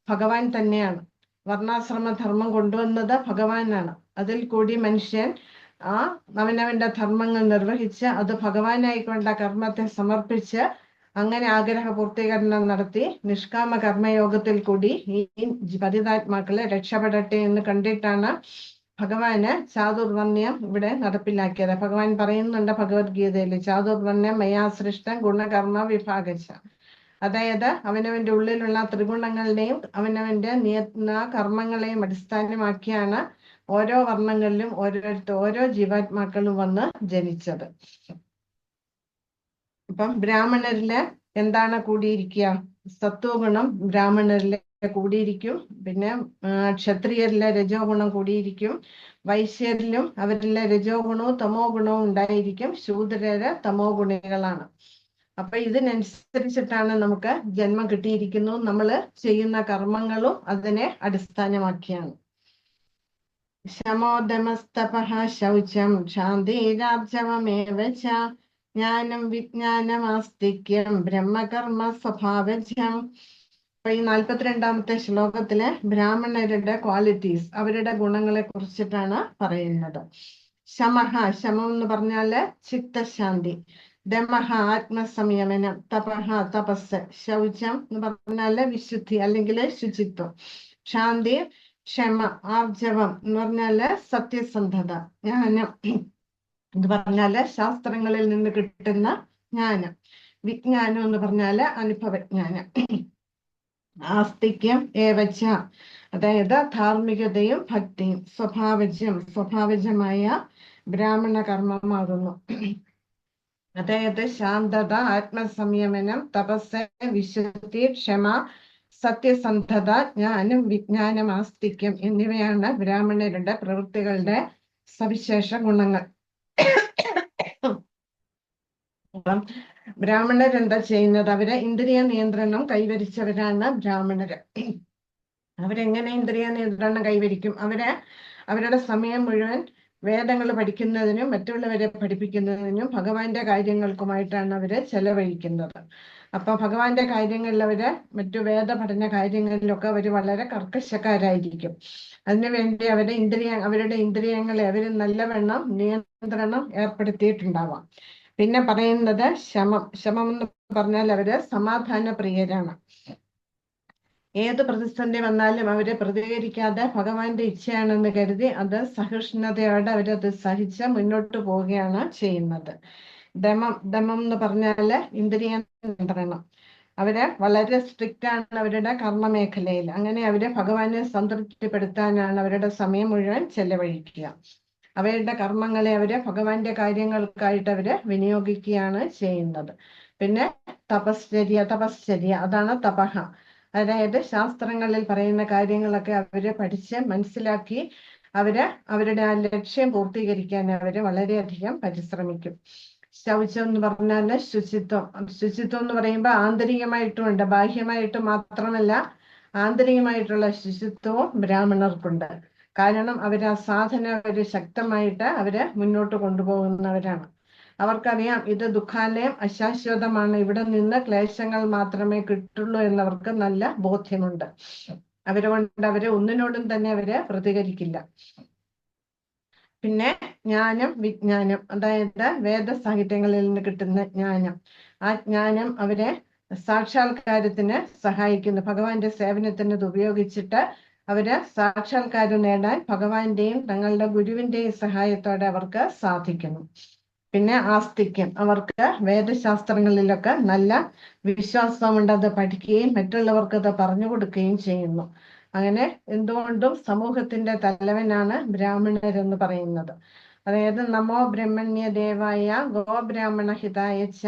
ഭഗവാൻ തന്നെയാണ്. വർണ്ണാശ്രമ ധർമ്മം കൊണ്ടുവന്നത് ഭഗവാനാണ്. അതിൽ കൂടി മനുഷ്യൻ ആ അവനവന്റെ ധർമ്മങ്ങൾ നിർവഹിച്ച് അത് ഭഗവാനായിക്കൊണ്ട കർമ്മത്തെ സമർപ്പിച്ച് അങ്ങനെ ആഗ്രഹ പൂർത്തീകരണം നടത്തി നിഷ്കാമ കർമ്മയോഗത്തിൽ കൂടി ഈ പതിതാത്മാക്കളെ രക്ഷപ്പെടട്ടെ എന്ന് കണ്ടിട്ടാണ് ഭഗവാന് ചാതുർവർണ്ണ്യം ഇവിടെ നടപ്പിലാക്കിയത്. ഭഗവാൻ പറയുന്നുണ്ട് ഭഗവത്ഗീതയിൽ, ചാതുർവർണ്ണ്യം മയാ സൃഷ്ടം ഗുണകർമ്മ വിഭാഗച്ച. അതായത് അവനവന്റെ ഉള്ളിലുള്ള ത്രിഗുണങ്ങളുടെയും അവനവന്റെ കർമ്മങ്ങളെയും അടിസ്ഥാനമാക്കിയാണ് ഓരോ വർണ്ണങ്ങളിലും ഓരോ ജീവാത്മാക്കളും വന്ന് ജനിച്ചത്. അപ്പം ബ്രാഹ്മണരില് എന്താണ് കൂടിയിരിക്കുക? സത്വഗുണം ബ്രാഹ്മണരിലെ കൂടിയിരിക്കും. പിന്നെ ക്ഷത്രിയരിലെ രജോ ഗുണം കൂടിയിരിക്കും. വൈശ്യരിലും അവരിലെ രജോ ഗുണവും തമോ ഗുണവും ഉണ്ടായിരിക്കും. ശൂദ്രര് തമോ ഗുണികളാണ്. അപ്പൊ ഇതിനനുസരിച്ചിട്ടാണ് നമുക്ക് ജന്മം കിട്ടിയിരിക്കുന്നു. നമ്മൾ ചെയ്യുന്ന കർമ്മങ്ങളും അതിനെ അടിസ്ഥാനമാക്കിയാണ്. ശമോദമസ്തപഃ ശൗചം ശാന്തിരാർജവമേവ ച ജ്ഞാനം വിജ്ഞാനമാസ്തിക്യം ബ്രഹ്മകർമ്മ സ്വഭാവജം. അപ്പൊ ഈ 42ാമത്തെ ശ്ലോകത്തിലെ ബ്രാഹ്മണരുടെ ക്വാളിറ്റീസ്, അവരുടെ ഗുണങ്ങളെ കുറിച്ചിട്ടാണ് പറയുന്നത്. ശമഃ, ശമം എന്ന് പറഞ്ഞാല് ചിത്തശാന്തി. ദമഃ, ആത്മസംയമനം. തപഃ, തപസ്. ശൗചം എന്ന് പറഞ്ഞാല് വിശുദ്ധി അല്ലെങ്കിൽ ശുചിത്വം. ശാന്തി, ക്ഷമ. ആർജവം എന്ന് പറഞ്ഞാല് സത്യസന്ധത. ജ്ഞാനം എന്ന് പറഞ്ഞാല് ശാസ്ത്രങ്ങളിൽ നിന്ന് കിട്ടുന്ന ജ്ഞാനം. വിജ്ഞാനം എന്ന് പറഞ്ഞാല് അനുഭവജ്ഞാനം. ആസ്തിക്യം ഏവച്ച, അതായത് ധാർമ്മികതയും ഭക്തിയും. സ്വഭാവജ്യം, സ്വഭാവജമായ ബ്രാഹ്മണ കർമ്മമാകുന്നു. അതായത് ശാന്തത, ആത്മസംയമനം, തപസ്, വിശുദ്ധി, ക്ഷമ, സത്യസന്ധത, ജ്ഞാനം, വിജ്ഞാനം, ആസ്തിക്യം എന്നിവയാണ് ബ്രാഹ്മണരുടെ പ്രവൃത്തികളുടെ സവിശേഷ ഗുണങ്ങൾ. അപ്പം ബ്രാഹ്മണരെന്താ ചെയ്യുന്നത്? അവര് ഇന്ദ്രിയ നിയന്ത്രണം കൈവരിച്ചവരാണ് ബ്രാഹ്മണര്. അവരെങ്ങനെ ഇന്ദ്രിയ നിയന്ത്രണം കൈവരിക്കും? അവരുടെ സമയം മുഴുവൻ വേദങ്ങൾ പഠിക്കുന്നതിനും മറ്റുള്ളവരെ പഠിപ്പിക്കുന്നതിനും ഭഗവാന്റെ കാര്യങ്ങൾക്കുമായിട്ടാണ് അവര് ചെലവഴിക്കുന്നത്. അപ്പൊ ഭഗവാന്റെ കാര്യങ്ങളിൽ മറ്റു വേദ പഠന കാര്യങ്ങളിലൊക്കെ അവര് വളരെ കർക്കശക്കാരായിരിക്കും. അതിനുവേണ്ടി അവരുടെ ഇന്ദ്രിയങ്ങളെ അവര് നല്ലവണ്ണം നിയന്ത്രണം ഏർപ്പെടുത്തിയിട്ടുണ്ടാവാം. പിന്നെ പറയുന്നത് ശമം. ശമം എന്ന് പറഞ്ഞാൽ അവര് സമാധാന പ്രിയരാണ്. ഏത് പ്രതിസന്ധി വന്നാലും അവര് പ്രതികരിക്കാതെ ഭഗവാന്റെ ഇച്ഛയാണെന്ന് കരുതി അത് സഹിഷ്ണുതയോടെ അവരത് സഹിച്ച് മുന്നോട്ട് പോവുകയാണ് ചെയ്യുന്നത്. ദമം എന്ന് പറഞ്ഞാല് ഇന്ദ്രിയ നിയന്ത്രണം. അവര് വളരെ സ്ട്രിക്റ്റ് ആണ് അവരുടെ കർമ്മ മേഖലയിൽ. അങ്ങനെ അവര് ഭഗവാനെ സംതൃപ്തിപ്പെടുത്താനാണ് അവരുടെ സമയം മുഴുവൻ ചെലവഴിക്കുക. അവരുടെ കർമ്മങ്ങളെ അവര് ഭഗവാന്റെ കാര്യങ്ങൾക്കായിട്ട് അവര് വിനിയോഗിക്കുകയാണ് ചെയ്യുന്നത്. പിന്നെ തപശ്ചര്യ, അതാണ് തപഹ. അതായത് ശാസ്ത്രങ്ങളിൽ പറയുന്ന കാര്യങ്ങളൊക്കെ അവര് പഠിച്ച് മനസ്സിലാക്കി അവരുടെ ആ ലക്ഷ്യം പൂർത്തീകരിക്കാൻ അവര് വളരെയധികം പരിശ്രമിക്കും. ശൗചം എന്ന് പറഞ്ഞാല് ശുചിത്വം. ശുചിത്വം എന്ന് പറയുമ്പോൾ ആന്തരികമായിട്ടും ഉണ്ട്, ബാഹ്യമായിട്ട് മാത്രമല്ല. ആന്തരികമായിട്ടുള്ള ശുചിത്വവും ബ്രാഹ്മണർക്കുണ്ട്. കാരണം അവര് ആ സാധന ശക്തമായിട്ട് മുന്നോട്ട് കൊണ്ടുപോകുന്നവരാണ്. അവർക്കറിയാം ഇത് ദുഃഖാലയം, അശാശ്വതമാണ്, ഇവിടെ നിന്ന് ക്ലേശങ്ങൾ മാത്രമേ കിട്ടുള്ളൂ എന്നവർക്ക് നല്ല ബോധ്യമുണ്ട്. അവര് ഒന്നിനോടും തന്നെ പ്രതികരിക്കില്ല. പിന്നെ ജ്ഞാനം, വിജ്ഞാനം, അതായത് വേദ സാഹിത്യങ്ങളിൽ നിന്ന് കിട്ടുന്ന ജ്ഞാനം. ആ ജ്ഞാനം അവരെ സാക്ഷാത്കാരത്തിന് സഹായിക്കുന്നു. ഭഗവാന്റെ സേവനത്തിന് ഇത് ഉപയോഗിച്ചിട്ട് അവര് സാക്ഷാത്കാരം നേടാൻ ഭഗവാന്റെയും തങ്ങളുടെ ഗുരുവിന്റെയും സഹായത്തോടെ അവർക്ക് സാധിക്കുന്നു. പിന്നെ ആസ്തിക്യം, അവർക്ക് വേദശാസ്ത്രങ്ങളിലൊക്കെ നല്ല വിശ്വാസമുണ്ട്. അത് പഠിക്കുകയും മറ്റുള്ളവർക്ക് അത് പറഞ്ഞു കൊടുക്കുകയും ചെയ്യുന്നു. അങ്ങനെ എന്തുകൊണ്ടും സമൂഹത്തിന്റെ തലവനാണ് ബ്രാഹ്മണരെന്ന് പറയുന്നത്. അതായത് നമോ ബ്രഹ്മണ്യ ദേവായ ഗോ ബ്രാഹ്മണ ഹിതായ ച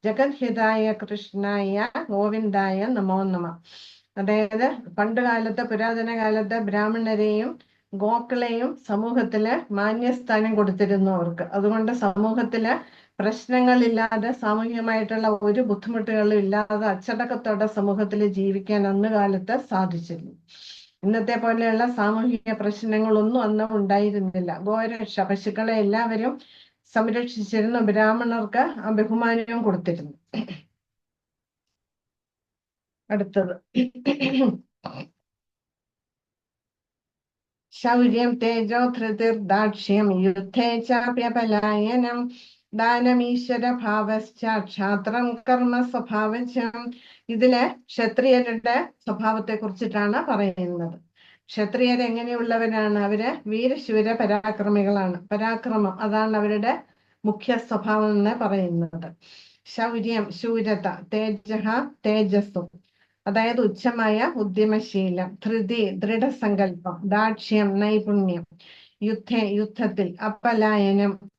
ജഗത് ഹിതായ കൃഷ്ണായ ഗോവിന്ദായ നമോ നമ. അതായത് പുരാതന കാലത്ത് ബ്രാഹ്മണരെയും ഗോക്കളെയും സമൂഹത്തില് മാന്യസ്ഥാനം കൊടുത്തിരുന്നു അവർക്ക്. അതുകൊണ്ട് സമൂഹത്തില് പ്രശ്നങ്ങളില്ലാതെ, സാമൂഹികമായിട്ടുള്ള ഒരു ബുദ്ധിമുട്ടുകളും ഇല്ലാതെ അച്ചടക്കത്തോടെ സമൂഹത്തിൽ ജീവിക്കാൻ അന്ന് കാലത്ത് സാധിച്ചിരുന്നു. ഇന്നത്തെ പോലെയുള്ള സാമൂഹിക പ്രശ്നങ്ങളൊന്നും അന്ന് ഉണ്ടായിരുന്നില്ല. ഗോരക്ഷ, പശുക്കളെ എല്ലാവരും സംരക്ഷിച്ചിരുന്നു. ബ്രാഹ്മണർക്ക് ആ ബഹുമാനവും കൊടുത്തിരുന്നു. അടുത്തത് ശൗര്യം തേജോ ധൃതിർദാക്ഷ്യം യുദ്ധേ ചാപ്യപലായനം ദാനമീശ്വര ഭാവശ്ചാത്രം കർമ്മ സ്വഭാവം. ഇതില് ക്ഷത്രിയരുടെ സ്വഭാവത്തെ കുറിച്ചിട്ടാണ് പറയുന്നത്. ക്ഷത്രിയർ എങ്ങനെയുള്ളവരാണ്? അവര് വീരശൂര പരാക്രമികളാണ്. പരാക്രമം, അതാണ് അവരുടെ മുഖ്യ സ്വഭാവം എന്ന് പറയുന്നത്. ശൗര്യം, ശൂരത. തേജഃ, തേജസ്സും. അതായത് ഉച്ചമായ ഉദ്യമശീലം, ധൃതി ദൃഢസങ്കല്പം, ദാക്ഷ്യം നൈപുണ്യം, യുദ്ധത്തിൽ,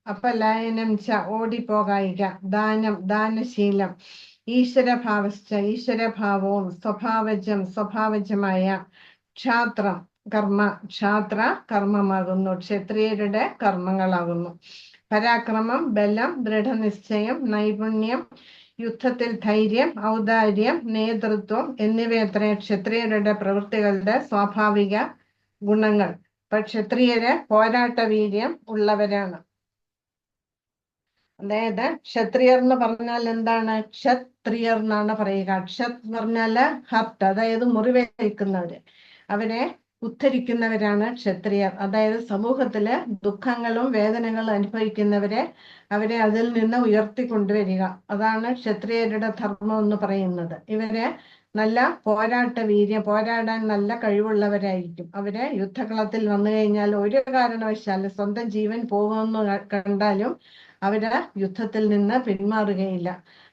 അപലായനം ഓടിപ്പോകായിക, ദാനം ദാനശീലം, ഈശ്വരഭാവവും, സ്വഭാവജമായ, ക്ഷാത്ര കർമ്മമാകുന്നു, ക്ഷത്രിയരുടെ കർമ്മങ്ങളാകുന്നു. പരാക്രമം ബലം, ദൃഢനിശ്ചയം, നൈപുണ്യം, യുദ്ധത്തിൽ ധൈര്യം, ഔദാര്യം, നേതൃത്വം എന്നിവയത്രേ ക്ഷത്രിയരുടെ പ്രവൃത്തികളുടെ സ്വാഭാവിക ഗുണങ്ങൾ. ഇപ്പൊ ക്ഷത്രിയര് പോരാട്ട വീര്യം ഉള്ളവരാണ്. അതായത് ക്ഷത്രിയർ എന്ന് പറഞ്ഞാൽ എന്താണ്? ക്ഷത്രിയർ എന്നാണ് പറയുക. ക്ഷത് എന്ന് പറഞ്ഞാല് ഹർട്ട്, അതായത് മുറിവേൽക്കുന്നവര്, അവരെ ഉദ്ധരിക്കുന്നവരാണ് ക്ഷത്രിയർ. അതായത് സമൂഹത്തില് ദുഃഖങ്ങളും വേദനകളും അനുഭവിക്കുന്നവരെ, അവരെ അതിൽ നിന്ന് ഉയർത്തിക്കൊണ്ടുവരിക. അതാണ് ക്ഷത്രിയരുടെ ധർമ്മം എന്ന് പറയുന്നത്. ഇവരെ നല്ല പോരാടാൻ നല്ല കഴിവുള്ളവരായിരിക്കും. അവരെ യുദ്ധകളത്തിൽ വന്നു കഴിഞ്ഞാൽ ഒരു കാരണവശാലും സ്വന്തം ജീവൻ പോകുമെന്ന് കണ്ടാലും അവര് യുദ്ധത്തിൽ നിന്ന് പിന്മാറുകയില്ല.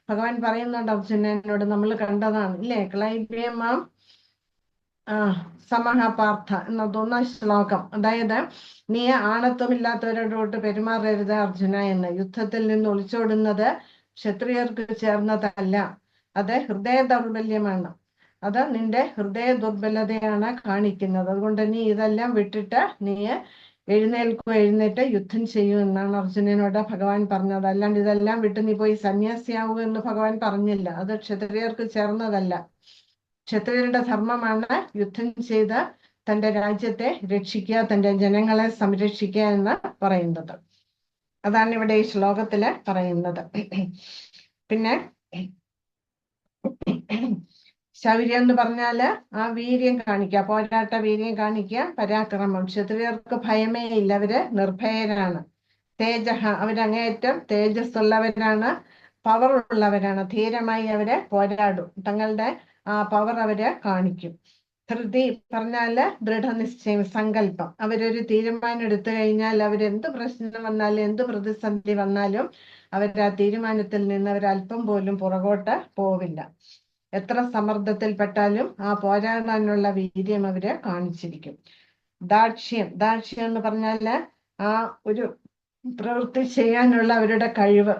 ഭഗവാൻ പറയുന്നുണ്ട് അർജുനനോട്, നമ്മൾ കണ്ടതാണ് ഇല്ലേ, ക്ലൈബ്യമാം സമഹപാർത്ഥ എന്നതൊന്ന ശ്ലോകം. അതായത് നീ ആണത്വമില്ലാത്തവരോട് പെരുമാറരുത് അർജുന എന്ന്. യുദ്ധത്തിൽ നിന്ന് ഒളിച്ചോടുന്നത് ക്ഷത്രിയർക്ക് ചേർന്നതല്ല, അത് ഹൃദയ ദൗർബല്യമാണ്. അത് നിന്റെ ഹൃദയ ദുർബലതയാണ് കാണിക്കുന്നത്. അതുകൊണ്ട് നീ ഇതെല്ലാം വിട്ടിട്ട് നീ എഴുന്നേറ്റ് യുദ്ധം ചെയ്യൂ എന്നാണ് അർജുനനോട് ഭഗവാൻ പറഞ്ഞത്. അല്ലാണ്ട് ഇതെല്ലാം വിട്ട് നീ പോയി സന്യാസിയാവൂ എന്ന് ഭഗവാൻ പറഞ്ഞില്ല. അത് ക്ഷത്രിയർക്ക് ചേർന്നതല്ല. ക്ഷത്രിയരുടെ ധർമ്മമാണ് യുദ്ധം ചെയ്ത് തന്റെ രാജ്യത്തെ രക്ഷിക്കുക, തന്റെ ജനങ്ങളെ സംരക്ഷിക്കുക എന്ന് പറയുന്നത്. അതാണ് ഇവിടെ ഈ ശ്ലോകത്തില് പറയുന്നത്. പിന്നെ ശൗര്യം എന്ന് പറഞ്ഞാല് ആ വീര്യം കാണിക്കുക, പോരാട്ട വീര്യം കാണിക്കുക. പരാക്രമം, ക്ഷത്രിയർക്ക് ഭയമേ ഇല്ല, അവര് നിർഭയരാണ്. തേജഹ, അവരങ്ങേയറ്റം തേജസ്സുള്ളവരാണ്, പവർ ഉള്ളവരാണ്. ധീരമായി അവര് പോരാടും, തങ്ങളുടെ ആ പവർ അവര് കാണിക്കും. ധൃതി പറഞ്ഞാല് ദൃഢനിശ്ചയം, സങ്കല്പം. അവരൊരു തീരുമാനം എടുത്തു കഴിഞ്ഞാൽ അവരെന്ത് പ്രശ്നം വന്നാലും എന്ത് പ്രതിസന്ധി വന്നാലും അവർ ആ തീരുമാനത്തിൽ നിന്ന് അവരല്പം പോലും പുറകോട്ട് പോവില്ല. എത്ര സമ്മർദ്ദത്തിൽപ്പെട്ടാലും ആ പോരാടാനുള്ള വീര്യം അവര് കാണിച്ചിരിക്കും. ദാക്ഷ്യം എന്ന് പറഞ്ഞാല് ആ ഒരു പ്രവൃത്തി ചെയ്യാനുള്ള അവരുടെ കഴിവ്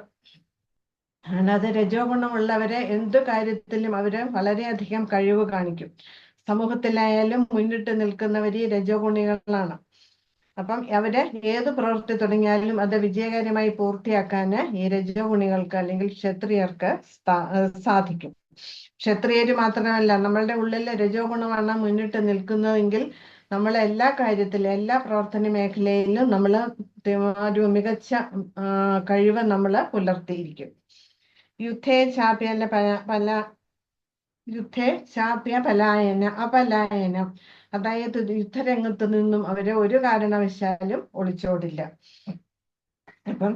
ആണ്. അത് രജോ ഗുണമുള്ളവരെ എന്തു കാര്യത്തിലും അവര് വളരെയധികം കഴിവ് കാണിക്കും. സമൂഹത്തിലായാലും മുന്നിട്ട് നിൽക്കുന്നവര് ഈ രജോ ഗുണികളാണ്. അപ്പം അവര് ഏത് പ്രവൃത്തി തുടങ്ങിയാലും അത് വിജയകരമായി പൂർത്തിയാക്കാന് ഈ രജോ ഗുണികൾക്ക് അല്ലെങ്കിൽ ക്ഷത്രിയർക്ക് സാധിക്കും. ക്ഷത്രിയര് മാത്രമല്ല, നമ്മളുടെ ഉള്ളിലെ രജോ ഗുണമാണ് മുന്നിട്ട് നിൽക്കുന്നതെങ്കിൽ നമ്മൾ എല്ലാ കാര്യത്തിലും എല്ലാ പ്രവർത്തന മേഖലയിലും നമ്മൾ ഒരു മികച്ച കഴിവ് നമ്മൾ പുലർത്തിയിരിക്കും. യുദ്ധേ ചാപ്യ അപലായനം, അതായത് യുദ്ധരംഗത്ത് നിന്നും അവരെ ഒരു കാരണവശാലും ഒളിച്ചോടില്ല. അപ്പം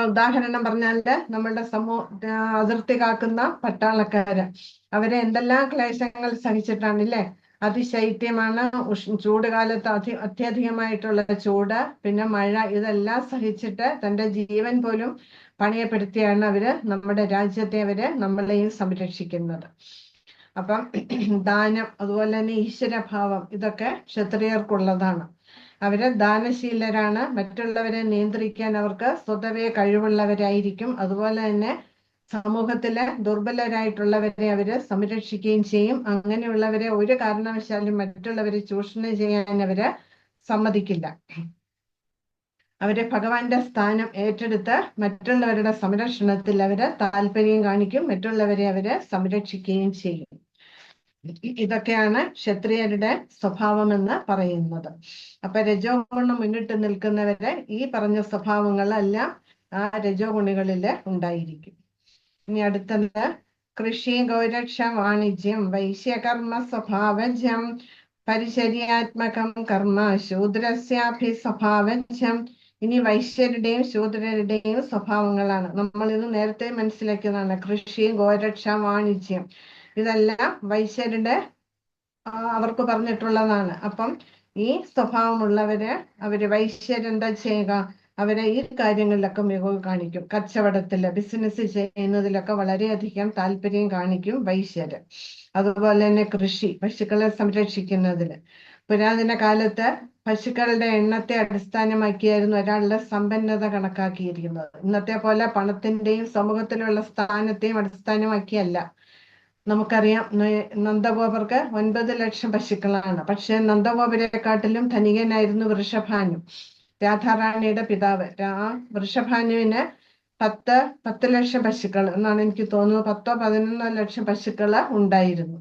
ഉദാഹരണം പറഞ്ഞാല് നമ്മളുടെ അതിർത്തി കാക്കുന്ന പട്ടാളക്കാര്, അവരെ എന്തെല്ലാം ക്ലേശങ്ങൾ സഹിച്ചിട്ടാണില്ലേ. അതിശൈത്യമാണ്, ചൂട് കാലത്ത് അത്യധികമായിട്ടുള്ള ചൂട്, പിന്നെ മഴ, ഇതെല്ലാം സഹിച്ചിട്ട് തന്റെ ജീവൻ പോലും പണയപ്പെടുത്തിയാണ് അവര് നമ്മുടെ രാജ്യത്തെ നമ്മളെയും സംരക്ഷിക്കുന്നത്. അപ്പം ദാനം, അതുപോലെ തന്നെ ഈശ്വരഭാവം, ഇതൊക്കെ ക്ഷത്രിയർക്കുള്ളതാണ്. അവര് ദാനശീലരാണ്. മറ്റുള്ളവരെ നിയന്ത്രിക്കാൻ അവർക്ക് സ്വതവേ കഴിവുള്ളവരായിരിക്കും. അതുപോലെ തന്നെ സമൂഹത്തിലെ ദുർബലരായിട്ടുള്ളവരെ അവര് സംരക്ഷിക്കുകയും ചെയ്യും. അങ്ങനെയുള്ളവരെ ഒരു കാരണവശാലും മറ്റുള്ളവരെ ചൂഷണം ചെയ്യാൻ അവര് സമ്മതിക്കില്ല. അവര് ഭഗവാന്റെ സ്ഥാനം ഏറ്റെടുത്ത് മറ്റുള്ളവരുടെ സംരക്ഷണത്തിൽ അവര് താല്പര്യം കാണിക്കും. മറ്റുള്ളവരെ അവര് സംരക്ഷിക്കുകയും ചെയ്യും. ഇതൊക്കെയാണ് ക്ഷത്രിയരുടെ സ്വഭാവം എന്ന് പറയുന്നത്. അപ്പൊ രജോ ഗുണം മുന്നിട്ട് നിൽക്കുന്നവരെ ഈ പറഞ്ഞ സ്വഭാവങ്ങളെല്ലാം ആ രജോ ഗുണികളില് ഉണ്ടായിരിക്കും. ഇനി അടുത്തത് കൃഷി, ഗൗരക്ഷ, വാണിജ്യം, വൈശ്യകർമ്മ സ്വഭാവജം, പരിചര്യാത്മകം കർമ്മ, ശൂദ്രസ്യാഭി സ്വഭാവജം. ഇനി വൈശ്യരുടെയും ശൂദ്രരുടെയും സ്വഭാവങ്ങളാണ്. നമ്മൾ ഇത് നേരത്തെ മനസ്സിലാക്കിയതാണ്. കൃഷി, ഗോരക്ഷ, വാണിജ്യം, ഇതെല്ലാം വൈശ്യരുടെ അവർക്ക് പറഞ്ഞിട്ടുള്ളതാണ്. അപ്പം ഈ സ്വഭാവമുള്ളവര് വൈശ്യരെന്താ ചെയ്യുക? അവരെ ഈ കാര്യങ്ങളിലൊക്കെ മികവ് കാണിക്കും. കച്ചവടത്തില്, ബിസിനസ് ചെയ്യുന്നതിലൊക്കെ വളരെയധികം താല്പര്യം കാണിക്കും വൈശ്യര്. അതുപോലെ തന്നെ കൃഷി, പശുക്കളെ സംരക്ഷിക്കുന്നതിന് പുരാതന കാലത്ത് പശുക്കളുടെ എണ്ണത്തെ അടിസ്ഥാനമാക്കിയായിരുന്നു ഒരാളുടെ സമ്പന്നത കണക്കാക്കിയിരിക്കുന്നത്. ഇന്നത്തെ പോലെ പണത്തിന്റെയും സമൂഹത്തിലുള്ള സ്ഥാനത്തെയും അടിസ്ഥാനമാക്കിയല്ല. നമുക്കറിയാം നന്ദഗോപർക്ക് 9 ലക്ഷം പശുക്കളാണ്. പക്ഷെ നന്ദഗോപരെക്കാട്ടിലും ധനികനായിരുന്നു വൃഷഭാനു, രാധാറാണിയുടെ പിതാവ്. വൃഷഭാനുവിന് 10 ലക്ഷം പശുക്കൾ എന്നാണ് എനിക്ക് തോന്നുന്നത്, 10-11 ലക്ഷം പശുക്കൾ ഉണ്ടായിരുന്നു.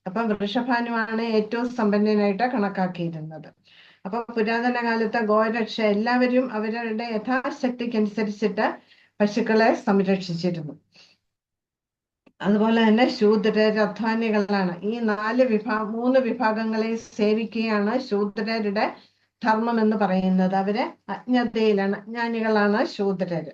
അപ്പൊ വൃഷഭാനുവാണ് ഏറ്റവും സമ്പന്നനായിട്ട് കണക്കാക്കിയിരുന്നത്. അപ്പൊ പുരാതന കാലത്തെ ഗോരക്ഷ എല്ലാവരും അവരുടെ യഥാശക്തിക്കനുസരിച്ചിട്ട് പശുക്കളെ സംരക്ഷിച്ചിരുന്നു. അതുപോലെ തന്നെ ശൂദ്രർ അധ്വാനികളാണ്. ഈ 3 വിഭാഗങ്ങളെ സേവിക്കുകയാണ് ശൂദ്രരുടെ ധർമ്മം എന്ന് പറയുന്നത്. അവര് അജ്ഞതയിലാണ്, അജ്ഞാനികളാണ് ശൂദ്രര്.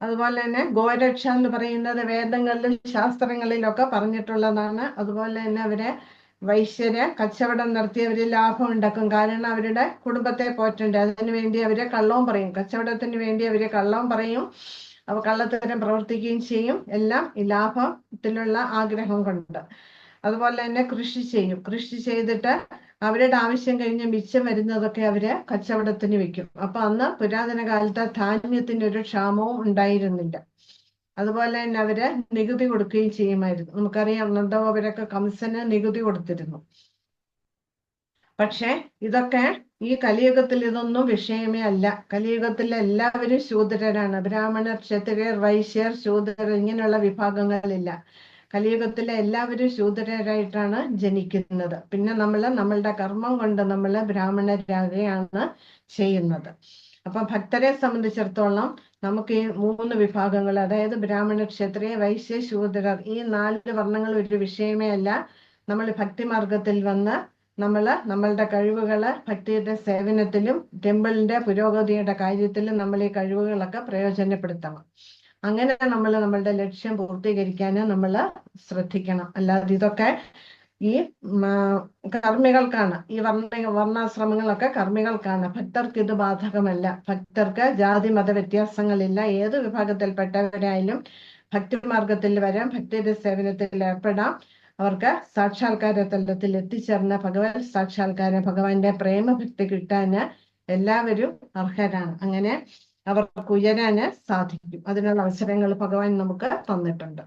അതുപോലെ തന്നെ ഗോരക്ഷ എന്ന് പറയുന്നത് വേദങ്ങളിലും ശാസ്ത്രങ്ങളിലൊക്കെ പറഞ്ഞിട്ടുള്ളതാണ്. അതുപോലെ തന്നെ അവരെ വൈശ്യര് കച്ചവടം നടത്തി അവര് ലാഭം ഉണ്ടാക്കും. കാരണം അവരുടെ കുടുംബത്തെ പോറ്റണ്ടേ, അതിനുവേണ്ടി അവര് കള്ളവും പറയും. കച്ചവടത്തിന് വേണ്ടി അവര് കള്ളവും പറയും, അവ കള്ളത്തരം പ്രവർത്തിക്കുകയും ചെയ്യും. എല്ലാം ഈ ലാഭത്തിലുള്ള ആഗ്രഹം കൊണ്ട്. അതുപോലെ തന്നെ കൃഷി ചെയ്യും. കൃഷി ചെയ്തിട്ട് അവരുടെ ആവശ്യം കഴിഞ്ഞ് മിച്ചം വരുന്നതൊക്കെ അവര് കച്ചവടത്തിന് വെക്കും. അപ്പൊ അന്ന് പുരാതന കാലത്ത് ധാന്യത്തിന് ഒരു ക്ഷാമവും ഉണ്ടായിരുന്നില്ല. അതുപോലെ തന്നെ അവര് നികുതി കൊടുക്കുകയും ചെയ്യുമായിരുന്നു. നമുക്കറിയാം നന്ദഗോപരൊക്കെ കംസന് നികുതി കൊടുത്തിരുന്നു. പക്ഷെ ഇതൊക്കെ ഈ കലിയുഗത്തിൽ ഇതൊന്നും വിഷയമേ അല്ല. കലിയുഗത്തിൽ എല്ലാവരും ശൂദ്രരാണ്. ബ്രാഹ്മണർ, ക്ഷത്രിയർ, വൈശ്യർ, ശൂദ്രർ ഇങ്ങനെയുള്ള വിഭാഗങ്ങളില്ല. കലിയുഗത്തിലെ എല്ലാവരും ശൂദ്രരായിട്ടാണ് ജനിക്കുന്നത്. പിന്നെ നമ്മളുടെ കർമ്മം കൊണ്ട് നമ്മൾ ബ്രാഹ്മണരാകുകയാണ് ചെയ്യുന്നത്. അപ്പൊ ഭക്തരെ സംബന്ധിച്ചിടത്തോളം നമുക്ക് ഈ 3 വിഭാഗങ്ങൾ, അതായത് ബ്രാഹ്മണ, ക്ഷത്രിയ, വൈശ്യ, ശൂദ്രർ, ഈ 4 വർണ്ണങ്ങൾ ഒരു വിഷയമേ അല്ല. നമ്മൾ ഭക്തിമാർഗത്തിൽ വന്ന് നമ്മളുടെ കഴിവുകള് ഭക്തിയുടെ സേവനത്തിലും ടെമ്പിളിന്റെ പുരോഗതിയുടെ കാര്യത്തിലും നമ്മൾ ഈ കഴിവുകളൊക്കെ പ്രയോജനപ്പെടുത്തണം. അങ്ങനെ നമ്മളുടെ ലക്ഷ്യം പൂർത്തീകരിക്കാൻ നമ്മൾ ശ്രദ്ധിക്കണം. അല്ലാതെ ഇതൊക്കെ ഈ കർമ്മികൾക്കാണ്. ഈ വർണ്ണാശ്രമങ്ങളൊക്കെ കർമ്മികൾക്കാണ്. ഭക്തർക്ക് ഇത് ബാധകമല്ല. ഭക്തർക്ക് ജാതി മത വ്യത്യാസങ്ങളില്ല. ഏത് വിഭാഗത്തിൽപ്പെട്ടവരായാലും ഭക്തിമാർഗത്തിൽ വരാം, ഭക്തിയുടെ സേവനത്തിൽ ഏർപ്പെടാം. അവർക്ക് സാക്ഷാത്കാര തലത്തിൽ എത്തിച്ചേർന്ന ഭഗവാൻ സാക്ഷാത്കാരം, ഭഗവാന്റെ പ്രേമഭക്തി കിട്ടാന് എല്ലാവരും അർഹരാണ്. അങ്ങനെ അവർക്ക് ഉയരാന് സാധിക്കും. അതിനുള്ള അവസരങ്ങൾ ഭഗവാൻ നമുക്ക് തന്നിട്ടുണ്ട്.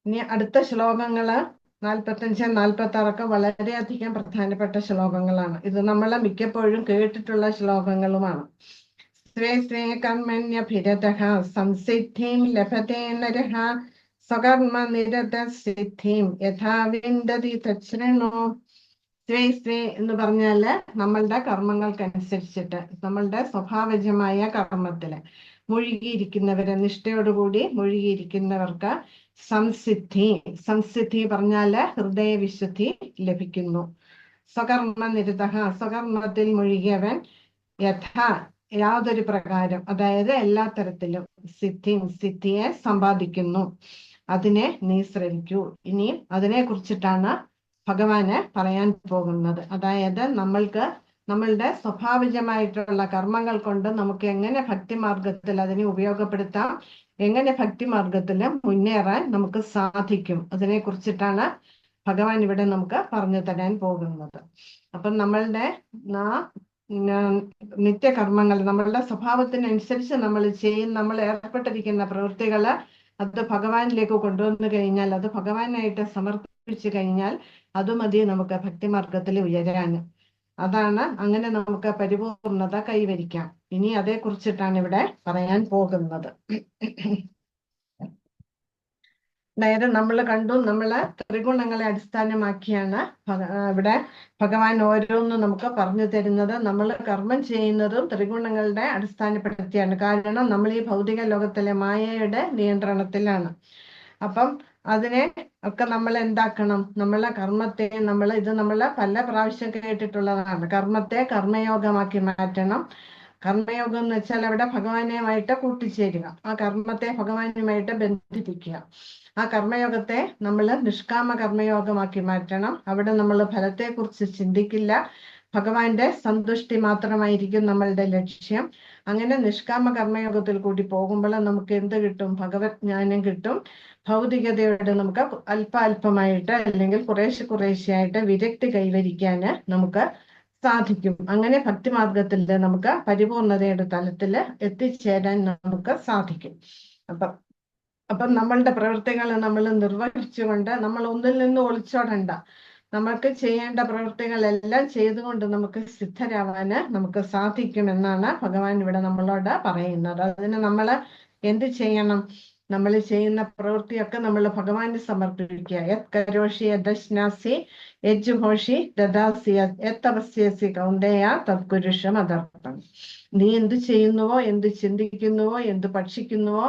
ഇനി അടുത്ത ശ്ലോകങ്ങള് 45, 46 വളരെയധികം പ്രധാനപ്പെട്ട ശ്ലോകങ്ങളാണ്. ഇത് നമ്മൾ മിക്കപ്പോഴും കേട്ടിട്ടുള്ള ശ്ലോകങ്ങളുമാണ്. സ്വേ സ്വേ കർമ്മണ്യഭിരതഃ സംസിദ്ധിം ലഭത്തെ നരഃ സ്വകർമ്മ നിരത സിദ്ധിം യഥാ വിന്ദതി തച്ഛൃണു. സ്വേ സ്വേ എന്ന് പറഞ്ഞാല് നമ്മളുടെ കർമ്മങ്ങൾക്കനുസരിച്ചിട്ട്, നമ്മളുടെ സ്വഭാവജമായ കർമ്മത്തില് മുഴുകിയിരിക്കുന്നവര്, നിഷ്ഠയോടുകൂടി മുഴുകിയിരിക്കുന്നവർക്ക് സംസിദ്ധി. സംസിദ്ധി പറഞ്ഞാല് ഹൃദയവിശുദ്ധി ലഭിക്കുന്നു. സ്വകർമ്മ നിരത, സ്വകർമ്മത്തിൽ മുഴുകിയവൻ യഥാ യാതൊരു പ്രകാരം, അതായത് എല്ലാ തരത്തിലും സിദ്ധിയെ സമ്പാദിക്കുന്നു. അതിനെ നീ ശ്രമിക്കൂ. ഇനി അതിനെ കുറിച്ചിട്ടാണ് ഭഗവാന് പറയാൻ പോകുന്നത്. അതായത് നമ്മളുടെ സ്വഭാവജമായിട്ടുള്ള കർമ്മങ്ങൾ കൊണ്ട് നമുക്ക് എങ്ങനെ ഭക്തിമാർഗത്തിൽ അതിനെ ഉപയോഗപ്പെടുത്താം, എങ്ങനെ ഭക്തിമാർഗത്തിൽ മുന്നേറാൻ നമുക്ക് സാധിക്കും, അതിനെ കുറിച്ചിട്ടാണ് ഭഗവാൻ ഇവിടെ നമുക്ക് പറഞ്ഞു തരാൻ പോകുന്നത്. അപ്പം നമ്മളുടെ നിത്യകർമ്മങ്ങൾ, നമ്മളുടെ സ്വഭാവത്തിനനുസരിച്ച് നമ്മൾ ഏർപ്പെട്ടിരിക്കുന്ന പ്രവൃത്തികള് അത് ഭഗവാനിലേക്ക് കൊണ്ടുവന്നു കഴിഞ്ഞാൽ, അത് ഭഗവാനായിട്ട് സമർപ്പിച്ചു കഴിഞ്ഞാൽ അത് മതി നമുക്ക് ഭക്തിമാർഗത്തിൽ ഉയരാൻ. അങ്ങനെ നമുക്ക് പരിപൂർണത കൈവരിക്കാം. ഇനി അതേ കുറിച്ചിട്ടാണ് ഇവിടെ പറയാൻ പോകുന്നത്. അതായത് നമ്മൾ കണ്ടു, ത്രിഗുണങ്ങളെ അടിസ്ഥാനമാക്കിയാണ് ഇവിടെ ഭഗവാൻ ഓരോന്നും നമുക്ക് പറഞ്ഞു തരുന്നത്. നമ്മൾ കർമ്മം ചെയ്യുന്നതും ത്രിഗുണങ്ങളുടെ അടിസ്ഥാനപ്പെടുത്തിയാണ്. കാരണം നമ്മൾ ഈ ഭൗതിക ലോകത്തിലെ മായയുടെ നിയന്ത്രണത്തിലാണ്. അപ്പം അതിനെ ഒക്കെ നമ്മൾ എന്താക്കണം, നമ്മളെ കർമ്മത്തെ ഇത് നമ്മൾ പല പ്രാവശ്യം കേട്ടിട്ടുള്ളതാണ്. കർമ്മത്തെ കർമ്മയോഗമാക്കി മാറ്റണം. കർമ്മയോഗം എന്ന് വെച്ചാൽ അവിടെ ഭഗവാനുമായിട്ട് കൂട്ടിച്ചേരുക, ആ കർമ്മത്തെ ഭഗവാനുമായിട്ട് ബന്ധിപ്പിക്കുക. ആ കർമ്മയോഗത്തെ നമ്മൾ നിഷ്കാമ കർമ്മയോഗമാക്കി മാറ്റണം. അവിടെ നമ്മൾ ഫലത്തെക്കുറിച്ച് ചിന്തിക്കില്ല, ഭഗവാന്റെ സന്തുഷ്ടി മാത്രമായിരിക്കും നമ്മളുടെ ലക്ഷ്യം. അങ്ങനെ നിഷ്കാമ കർമ്മയോഗത്തിൽ കൂടി പോകുമ്പോൾ നമുക്ക് എന്ത് കിട്ടും? ഭഗവത് ജ്ഞാനം കിട്ടും. ഭൗതികതയോട് നമുക്ക് അല്പാൽപമായിട്ട് അല്ലെങ്കിൽ കുറേശ്ശെയായിട്ട് വിരക്തി കൈവരിക്കാന് നമുക്ക് സാധിക്കും. അങ്ങനെ ഭക്തിമാർഗത്തിൽ നമുക്ക് പരിപൂർണതയുടെ തലത്തിൽ എത്തിച്ചേരാൻ നമുക്ക് സാധിക്കും. അപ്പം നമ്മളുടെ പ്രവൃത്തികൾ നമ്മൾ നിർവഹിച്ചുകൊണ്ട് നമ്മൾ ഒന്നിൽ നിന്ന് ഒളിച്ചോടണ്ട. നമുക്ക് ചെയ്യേണ്ട പ്രവൃത്തികളെല്ലാം ചെയ്തുകൊണ്ട് നമുക്ക് സിദ്ധരാവാന് നമുക്ക് സാധിക്കുമെന്നാണ് ഭഗവാൻ ഇവിടെ നമ്മളോട് പറയുന്നത്. അതിന് നമ്മൾ എന്ത് ചെയ്യണം? നമ്മൾ ചെയ്യുന്ന പ്രവൃത്തിയൊക്കെ നമ്മൾ ഭഗവാന് സമർപ്പിക്കുക. യത് കരോഷി യദശ്നാസി യജ്ജുഘോഷി ദദാസി യത്തപസ്യസി കൗന്ദേയ തത്കുരുഷം അതർപ്പണം. നീ എന്ത് ചെയ്യുന്നുവോ, എന്ത് ചിന്തിക്കുന്നുവോ, എന്ത് ഭക്ഷിക്കുന്നുവോ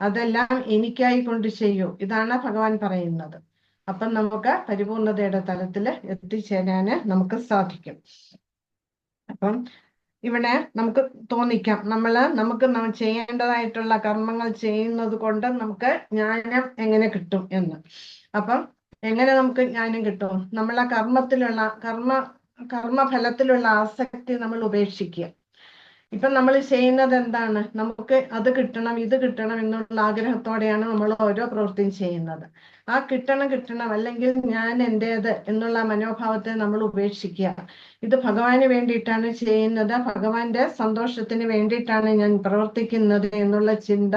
അതെല്ലാം എനിക്കായി കൊണ്ട് ചെയ്യൂ. ഇതാണ് ഭഗവാൻ പറയുന്നത്. അപ്പം നമുക്ക് പരിപൂർണതയുടെ തലത്തിൽ എത്തിച്ചേരാന് നമുക്ക് സാധിക്കും. അപ്പം ഇവിടെ നമുക്ക് തോന്നിക്കാം നമുക്ക് ചെയ്യേണ്ടതായിട്ടുള്ള കർമ്മങ്ങൾ ചെയ്യുന്നത് കൊണ്ട് നമുക്ക് ജ്ഞാനം എങ്ങനെ കിട്ടും എന്ന്. അപ്പം എങ്ങനെ നമുക്ക് ജ്ഞാനം കിട്ടും? നമ്മളെ കർമ്മഫലത്തിലുള്ള ആസക്തി നമ്മൾ ഉപേക്ഷിക്കുക. ഇപ്പൊ നമ്മൾ ചെയ്യുന്നത് എന്താണ്? നമുക്ക് അത് കിട്ടണം, ഇത് കിട്ടണം എന്നുള്ള ആഗ്രഹത്തോടെയാണ് നമ്മൾ ഓരോ പ്രവൃത്തിയും ചെയ്യുന്നത്. ആ കിട്ടണം അല്ലെങ്കിൽ ഞാൻ എന്റേത് എന്നുള്ള മനോഭാവത്തെ നമ്മൾ ഉപേക്ഷിക്കുക. ഇത് ഭഗവാന് വേണ്ടിയിട്ടാണ് ചെയ്യുന്നത്, ഭഗവാന്റെ സന്തോഷത്തിന് വേണ്ടിയിട്ടാണ് ഞാൻ പ്രവർത്തിക്കുന്നത് എന്നുള്ള ചിന്ത,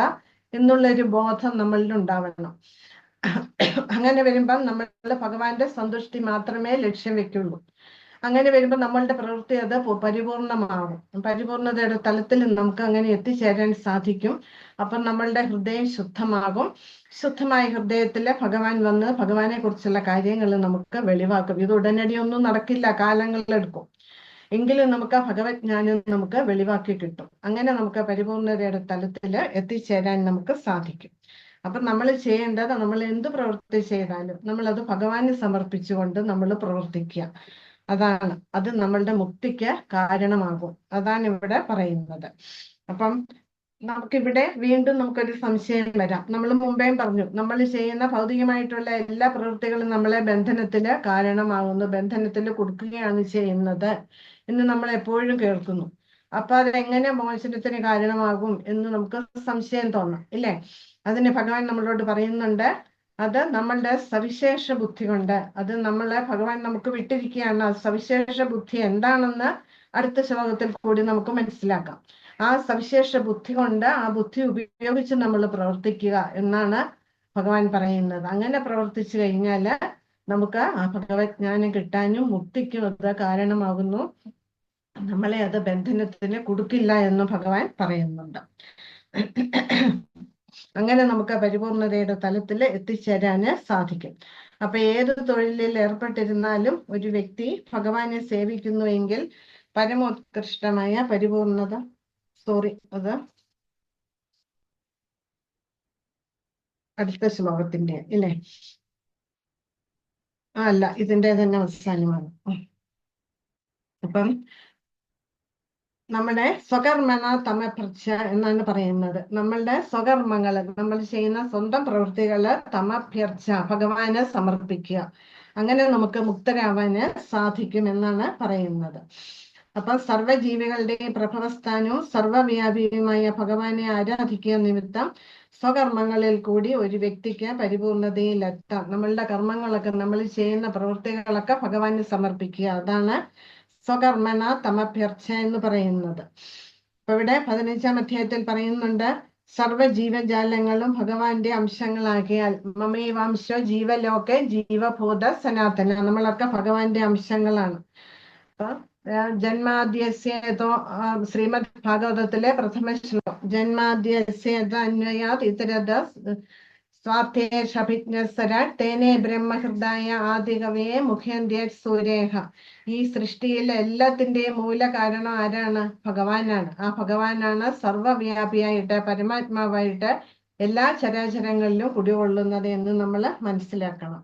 എന്നുള്ളൊരു ബോധം നമ്മളിൽ ഉണ്ടാവണം. അങ്ങനെ വരുമ്പം നമ്മൾ ഭഗവാന്റെ സന്തുഷ്ടി മാത്രമേ ലക്ഷ്യം വെക്കുള്ളൂ. അങ്ങനെ വരുമ്പോൾ നമ്മളുടെ പ്രവൃത്തി അത് പരിപൂർണമാകും. പരിപൂർണതയുടെ തലത്തിൽ നമുക്ക് അങ്ങനെ എത്തിച്ചേരാൻ സാധിക്കും. അപ്പം നമ്മളുടെ ഹൃദയം ശുദ്ധമാകും. ശുദ്ധമായ ഹൃദയത്തില് ഭഗവാൻ വന്ന് ഭഗവാനെ കുറിച്ചുള്ള കാര്യങ്ങൾ നമുക്ക് വെളിവാക്കും. ഇത് ഉടനടി ഒന്നും നടക്കില്ല, കാലങ്ങളെടുക്കും. എങ്കിലും നമുക്ക് ആ ഭഗവത് ജ്ഞാനം നമുക്ക് വെളിവാക്കി കിട്ടും. അങ്ങനെ നമുക്ക് പരിപൂർണതയുടെ തലത്തിൽ എത്തിച്ചേരാൻ നമുക്ക് സാധിക്കും. അപ്പൊ നമ്മൾ ചെയ്യേണ്ടത്, നമ്മൾ എന്ത് പ്രവൃത്തി ചെയ്താലും നമ്മളത് ഭഗവാന് സമർപ്പിച്ചുകൊണ്ട് നമ്മൾ പ്രവർത്തിക്കുക. അത് നമ്മളുടെ മുക്തിക്ക് കാരണമാകും. അതാണ് ഇവിടെ പറയുന്നത്. അപ്പം നമുക്കിവിടെ വീണ്ടും നമുക്കൊരു സംശയം വരാം. നമ്മൾ മുമ്പേ പറഞ്ഞു, നമ്മൾ ചെയ്യുന്ന ഭൗതികമായിട്ടുള്ള എല്ലാ പ്രവൃത്തികളും നമ്മളെ ബന്ധനത്തിന് കാരണമാകുന്നു, ബന്ധനത്തിൽ കൊടുക്കുകയാണ് ചെയ്യുന്നത് എന്ന് നമ്മൾ എപ്പോഴും കേൾക്കുന്നു. അപ്പൊ അതെങ്ങനെ മോചനത്തിന് കാരണമാകും എന്ന് നമുക്ക് സംശയം തോന്നാം, ഇല്ലേ? അതിന് ഭഗവാൻ നമ്മളോട് പറയുന്നുണ്ട്, അത് നമ്മളുടെ സവിശേഷ ബുദ്ധി കൊണ്ട്, അത് ഭഗവാൻ നമുക്ക് വിട്ടിരിക്കുകയാണ്. ആ സവിശേഷ ബുദ്ധി എന്താണെന്ന് അടുത്ത ശ്ലോകത്തിൽ കൂടി നമുക്ക് മനസ്സിലാക്കാം. ആ സവിശേഷ ബുദ്ധി കൊണ്ട്, ആ ബുദ്ധി ഉപയോഗിച്ച് നമ്മൾ പ്രവർത്തിക്കുക എന്നാണ് ഭഗവാൻ പറയുന്നത്. അങ്ങനെ പ്രവർത്തിച്ചു കഴിഞ്ഞാല് നമുക്ക് ആ ഭഗവത് ജ്ഞാനം കിട്ടാനും മുക്തിക്കും അത് കാരണമാകുന്നു. നമ്മളെ അത് ബന്ധനത്തിന് കൊടുക്കില്ല എന്ന് ഭഗവാൻ പറയുന്നുണ്ട്. അങ്ങനെ നമുക്ക് പരിപൂർണതയുടെ തലത്തിൽ എത്തിച്ചേരാന് സാധിക്കും. അപ്പൊ ഏത് തൊഴിലിൽ ഏർപ്പെട്ടിരുന്നാലും ഒരു വ്യക്തി ഭഗവാനെ സേവിക്കുന്നുവെങ്കിൽ പരമോത്കൃഷ്ടമായ പരിപൂർണത, അത് അടുത്ത ശ്ലോകത്തിന്റെ ഇല്ലേ? അല്ല, ഇതിന്റെ തന്നെ അവസാനമാണ്. അപ്പം നമ്മുടെ സ്വകർമ്മണ തമഭ്യർച്ച എന്നാണ് പറയുന്നത്. നമ്മളുടെ സ്വകർമ്മങ്ങള്, നമ്മൾ ചെയ്യുന്ന സ്വന്തം പ്രവൃത്തികള് തമഭ്യർച്ച, ഭഗവാന് സമർപ്പിക്കുക. അങ്ങനെ നമുക്ക് മുക്തരാവാന് സാധിക്കും എന്നാണ് പറയുന്നത്. അപ്പൊ സർവ്വജീവികളുടെയും പ്രഭവസ്ഥാനവും സർവ്വവ്യാപിയുമായ ഭഗവാനെ ആരാധിക്കുക നിമിത്തം സ്വകർമ്മങ്ങളിൽ കൂടി ഒരു വ്യക്തിക്ക് പരിപൂർണതയിലെത്താം. നമ്മളുടെ കർമ്മങ്ങളൊക്കെ, നമ്മൾ ചെയ്യുന്ന പ്രവൃത്തികളൊക്കെ ഭഗവാന് സമർപ്പിക്കുക. അതാണ് സ്വകർമ്മണ തമഭ്യർച്ച എന്ന് പറയുന്നത്. അപ്പൊ ഇവിടെ 15-ാം അധ്യായത്തിൽ പറയുന്നുണ്ട്, സർവ്വജീവജാലങ്ങളും ഭഗവാന്റെ അംശങ്ങളാകിയാൽ മമൈവാംശോ ജീവലോകെ ജീവഭൂത സനാതന, നമ്മളൊക്കെ ഭഗവാന്റെ അംശങ്ങളാണ്. അപ്പൊ ജന്മാദ്യസ്യേതോ, ശ്രീമദ് ഭാഗവതത്തിലെ പ്രഥമ ശ്ലോകം, ജന്മാദ്യസ്യേത അന്വയാത് ഇതരത സ്വാർത്ഥേഷഭിജ്ഞസ്വര തേനെ ബ്രഹ്മഹൃദായ ആദികവയെ മുഖേന്ദ്യ സൂരേഹ. ഈ സൃഷ്ടിയിലെ എല്ലാത്തിന്റെയും മൂല കാരണം ആരാണ്? ഭഗവാനാണ്. ആ ഭഗവാനാണ് സർവ്വവ്യാപിയായിട്ട്, പരമാത്മാവായിട്ട് എല്ലാ ചരാചരങ്ങളിലും കുടികൊള്ളുന്നത് എന്ന് നമ്മൾ മനസ്സിലാക്കണം.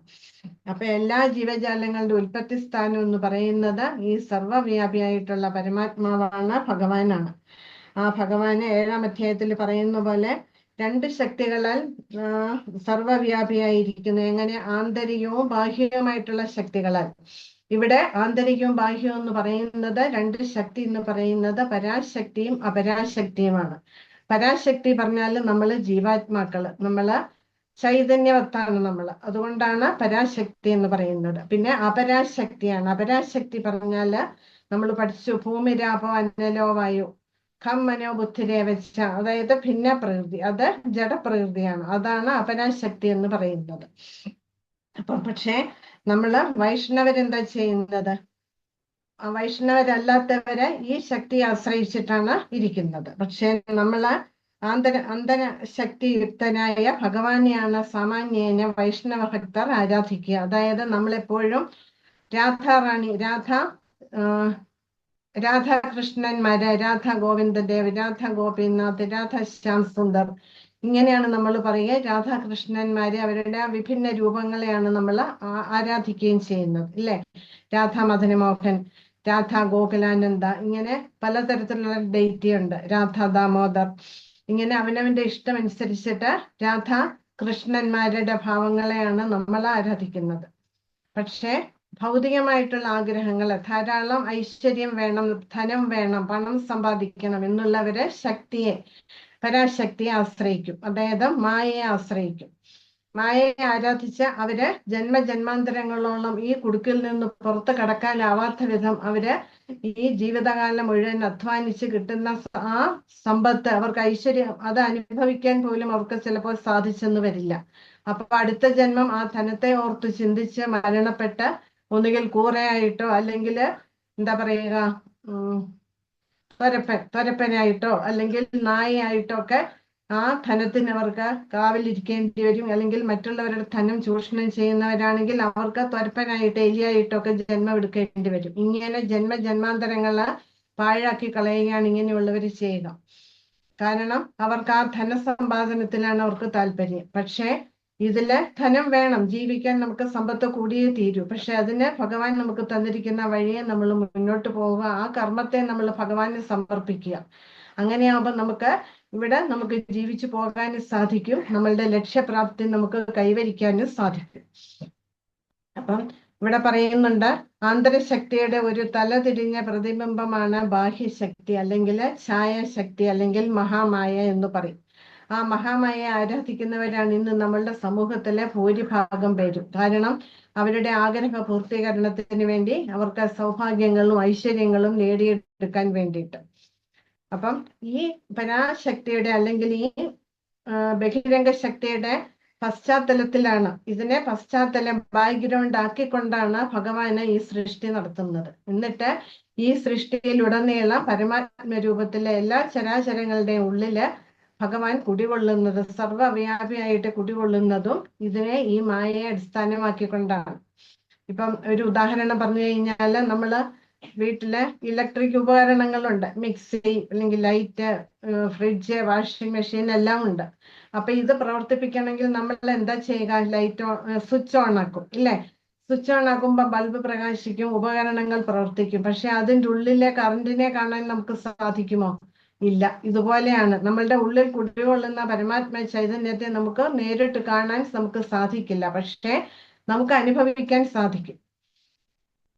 അപ്പൊ എല്ലാ ജീവജാലങ്ങളുടെ ഉൽപ്പത്തി സ്ഥാനം എന്ന് പറയുന്നത് ഈ സർവ്വവ്യാപിയായിട്ടുള്ള പരമാത്മാവാണ്, ഭഗവാനാണ്. ആ ഭഗവാന് 7-ാം അധ്യായത്തിൽ പറയുന്ന പോലെ 2 ശക്തികളാൽ സർവവ്യാപിയായിരിക്കുന്നു. എങ്ങനെ? ആന്തരികവും ബാഹ്യവുമായിട്ടുള്ള ശക്തികളാൽ. ഇവിടെ ആന്തരികവും ബാഹ്യവും എന്ന് പറയുന്നത് 2 ശക്തി എന്ന് പറയുന്നത് പരാശക്തിയും അപരാശക്തിയുമാണ്. പരാശക്തി പറഞ്ഞാൽ നമ്മള് ജീവാത്മാക്കള്, നമ്മള് ചൈതന്യവത്താണ് നമ്മള്, അതുകൊണ്ടാണ് പരാശക്തി എന്ന് പറയുന്നത്. പിന്നെ അപരാശക്തിയാണ്. അപരാശക്തി പറഞ്ഞാല് നമ്മൾ പഠിച്ചു ഭൂമിരാപോ അന്നലോ വായു ഖം മനോ ബുദ്ധിരേവച്ച, അതായത് ഭിന്ന പ്രകൃതി, അത് ജഡപ്രകൃതിയാണ്. അതാണ് അപരാശക്തി എന്ന് പറയുന്നത്. അപ്പൊ പക്ഷെ നമ്മള് വൈഷ്ണവരെന്താ ചെയ്യുന്നത്? വൈഷ്ണവരല്ലാത്തവരെ ഈ ശക്തിയെ ആശ്രയിച്ചിട്ടാണ് ഇരിക്കുന്നത്. പക്ഷെ നമ്മള് അന്തര ശക്തിയുക്തനായ ഭഗവാനെയാണ് സാമാന്യേന വൈഷ്ണവ ഭക്തർ ആരാധിക്കുക. അതായത് നമ്മളെപ്പോഴും രാധാറാണി, രാധാകൃഷ്ണന്മാര്, രാധാ ഗോവിന്ദദേവ്, രാധാ ഗോപിനാഥ്, രാധാ ശ്യാം സുന്ദർ, ഇങ്ങനെയാണ് നമ്മൾ പറയുക. രാധാകൃഷ്ണന്മാര് അവരുടെ വിഭിന്ന രൂപങ്ങളെയാണ് നമ്മൾ ആരാധിക്കുകയും ചെയ്യുന്നത്, ഇല്ലേ? രാധാ മദനമോഹൻ, രാധാ ഗോകുലാനന്ദ, ഇങ്ങനെ പലതരത്തിലുള്ള ഡെയിറ്റി ഉണ്ട്. രാധാ ദാമോദർ, ഇങ്ങനെ അവനവന്റെ ഇഷ്ടമനുസരിച്ചിട്ട് രാധാ കൃഷ്ണന്മാരുടെ ഭാവങ്ങളെയാണ് നമ്മൾ ആരാധിക്കുന്നത്. പക്ഷേ ഭൗതികമായിട്ടുള്ള ആഗ്രഹങ്ങൾ, ധാരാളം ഐശ്വര്യം വേണം, ധനം വേണം, പണം സമ്പാദിക്കണം എന്നുള്ളവര് പരാശക്തിയെ ആശ്രയിക്കും, അതായത് മായയെ ആശ്രയിക്കും. മായയെ ആരാധിച്ച് അവര് ജന്മജന്മാന്തരങ്ങളോളം ഈ കുടുക്കിൽ നിന്ന് പുറത്ത് കടക്കാനാവാത്ത വിധം അവര് ഈ ജീവിതകാലം മുഴുവൻ അധ്വാനിച്ച് കിട്ടുന്ന ആ സമ്പത്ത്, അവർക്ക് ഐശ്വര്യം, അത് അനുഭവിക്കാൻ പോലും അവർക്ക് ചിലപ്പോൾ സാധിച്ചെന്ന് വരില്ല. അപ്പൊ അടുത്ത ജന്മം ആ ധനത്തെ ഓർത്ത് ചിന്തിച്ച് മരണപ്പെട്ട് ഒന്നുകിൽ കൂറയായിട്ടോ അല്ലെങ്കിൽ എന്താ പറയുക, ത്വരപ്പനായിട്ടോ അല്ലെങ്കിൽ നായയായിട്ടോ ഒക്കെ ആ ധനത്തിന് അവർക്ക് കാവലിരിക്കേണ്ടി വരും. അല്ലെങ്കിൽ മറ്റുള്ളവരുടെ ധനം ചൂഷണം ചെയ്യുന്നവരാണെങ്കിൽ അവർക്ക് ത്വരപ്പനായിട്ട് എലിയായിട്ടോ ഒക്കെ ജന്മം എടുക്കേണ്ടി വരും. ഇങ്ങനെ ജന്മാന്തരങ്ങള് പാഴാക്കി കളയുകയാണ് ഇങ്ങനെയുള്ളവർ ചെയ്യുക. കാരണം അവർക്ക് ആ ധനസമ്പാദനത്തിലാണ് അവർക്ക് താല്പര്യം. പക്ഷേ ഇതില് ധനം വേണം, ജീവിക്കാൻ നമുക്ക് സമ്പത്ത് കൂടിയേ തീരൂ. പക്ഷെ അതിന് ഭഗവാൻ നമുക്ക് തന്നിരിക്കുന്ന വഴിയെ നമ്മൾ മുന്നോട്ട് പോവുക, ആ കർമ്മത്തെ നമ്മൾ ഭഗവാന് സമർപ്പിക്കുക. അങ്ങനെയാകുമ്പോൾ നമുക്ക് ജീവിച്ചു പോകാനും സാധിക്കും, നമ്മളുടെ ലക്ഷ്യപ്രാപ്തി നമുക്ക് കൈവരിക്കാനും സാധിക്കും. അപ്പം ഇവിടെ പറയുന്നുണ്ട്, ആന്തരശക്തിയുടെ ഒരു തലതിരിഞ്ഞ പ്രതിബിംബമാണ് ബാഹ്യശക്തി, അല്ലെങ്കിൽ ഛായാശക്തി, അല്ലെങ്കിൽ മഹാമായ എന്ന് പറയും. ആ മഹാമായയെ ആരാധിക്കുന്നവരാണ് ഇന്ന് നമ്മളുടെ സമൂഹത്തിലെ ഭൂരിഭാഗം പേരും. കാരണം അവരുടെ ആഗ്രഹ പൂർത്തീകരണത്തിന് വേണ്ടി അവർക്ക് സൗഭാഗ്യങ്ങളും ഐശ്വര്യങ്ങളും നേടിയെടുക്കാൻ വേണ്ടിയിട്ട്. അപ്പം ഈ പരാശക്തിയുടെ അല്ലെങ്കിൽ ഈ ബഹിരംഗ ശക്തിയുടെ പശ്ചാത്തലത്തിലാണ്, ഇതിനെ പശ്ചാത്തലം ബാക്ക്ഗ്രൗണ്ട് ആക്കിക്കൊണ്ടാണ് ഭഗവാന് ഈ സൃഷ്ടി നടത്തുന്നത്. എന്നിട്ട് ഈ സൃഷ്ടിയിലുടനീളം പരമാത്മ രൂപത്തിലെ എല്ലാ ചരാചരങ്ങളുടെയും ഉള്ളില് ഭഗവാൻ കുടികൊള്ളുന്നത്, സർവ്വവ്യാപിയായിട്ട് കുടികൊള്ളുന്നതും ഈ മായയെ അടിസ്ഥാനമാക്കിക്കൊണ്ടാണ്. ഇപ്പം ഒരു ഉദാഹരണം പറഞ്ഞു കഴിഞ്ഞാല്, നമ്മള് വീട്ടില് ഇലക്ട്രിക് ഉപകരണങ്ങളുണ്ട്, മിക്സി അല്ലെങ്കിൽ ലൈറ്റ്, ഫ്രിഡ്ജ്, വാഷിംഗ് മെഷീൻ എല്ലാം ഉണ്ട്. അപ്പൊ ഇത് പ്രവർത്തിപ്പിക്കണമെങ്കിൽ നമ്മൾ എന്താ ചെയ്യുക? സ്വിച്ച് ഓൺ ആക്കും, ഇല്ലേ? സ്വിച്ച് ഓൺ ആക്കുമ്പോൾ ബൾബ് പ്രകാശിക്കും, ഉപകരണങ്ങൾ പ്രവർത്തിക്കും. പക്ഷെ അതിൻ്റെ ഉള്ളിലെ കറണ്ടിനെ കാണാൻ നമുക്ക് സാധിക്കുമോ? ഇല്ല. ഇതുപോലെയാണ് നമ്മളുടെ ഉള്ളിൽ കുടികൊള്ളുന്ന പരമാത്മ ചൈതന്യത്തെ നമുക്ക് നേരിട്ട് കാണാൻ നമുക്ക് സാധിക്കില്ല, പക്ഷെ നമുക്ക് അനുഭവിക്കാൻ സാധിക്കും.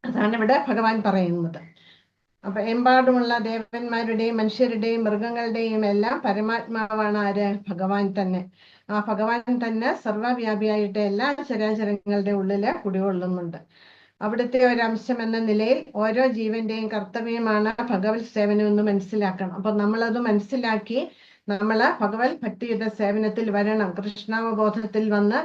അതാണ് ഇവിടെ ഭഗവാൻ പറയുന്നത്. അപ്പൊ എമ്പാടുമുള്ള ദേവന്മാരുടെയും മനുഷ്യരുടെയും മൃഗങ്ങളുടെയും എല്ലാം പരമാത്മാവാണ് ആര്? ഭഗവാൻ തന്നെ. ആ ഭഗവാൻ തന്നെ സർവ്വവ്യാപിയായിട്ട് എല്ലാ ചരാചരങ്ങളുടെ ഉള്ളില് കുടികൊള്ളുന്നുണ്ട്. അവിടുത്തെ ഒരംശം എന്ന നിലയിൽ ഓരോ ജീവന്റെയും കർത്തവ്യമാണ് ഭഗവത് സേവനം എന്ന് മനസ്സിലാക്കണം. അപ്പൊ നമ്മളത് മനസ്സിലാക്കി ഭഗവത് ഭക്തിയുടെ സേവനത്തിൽ വരണം. കൃഷ്ണാവബോധത്തിൽ വന്ന്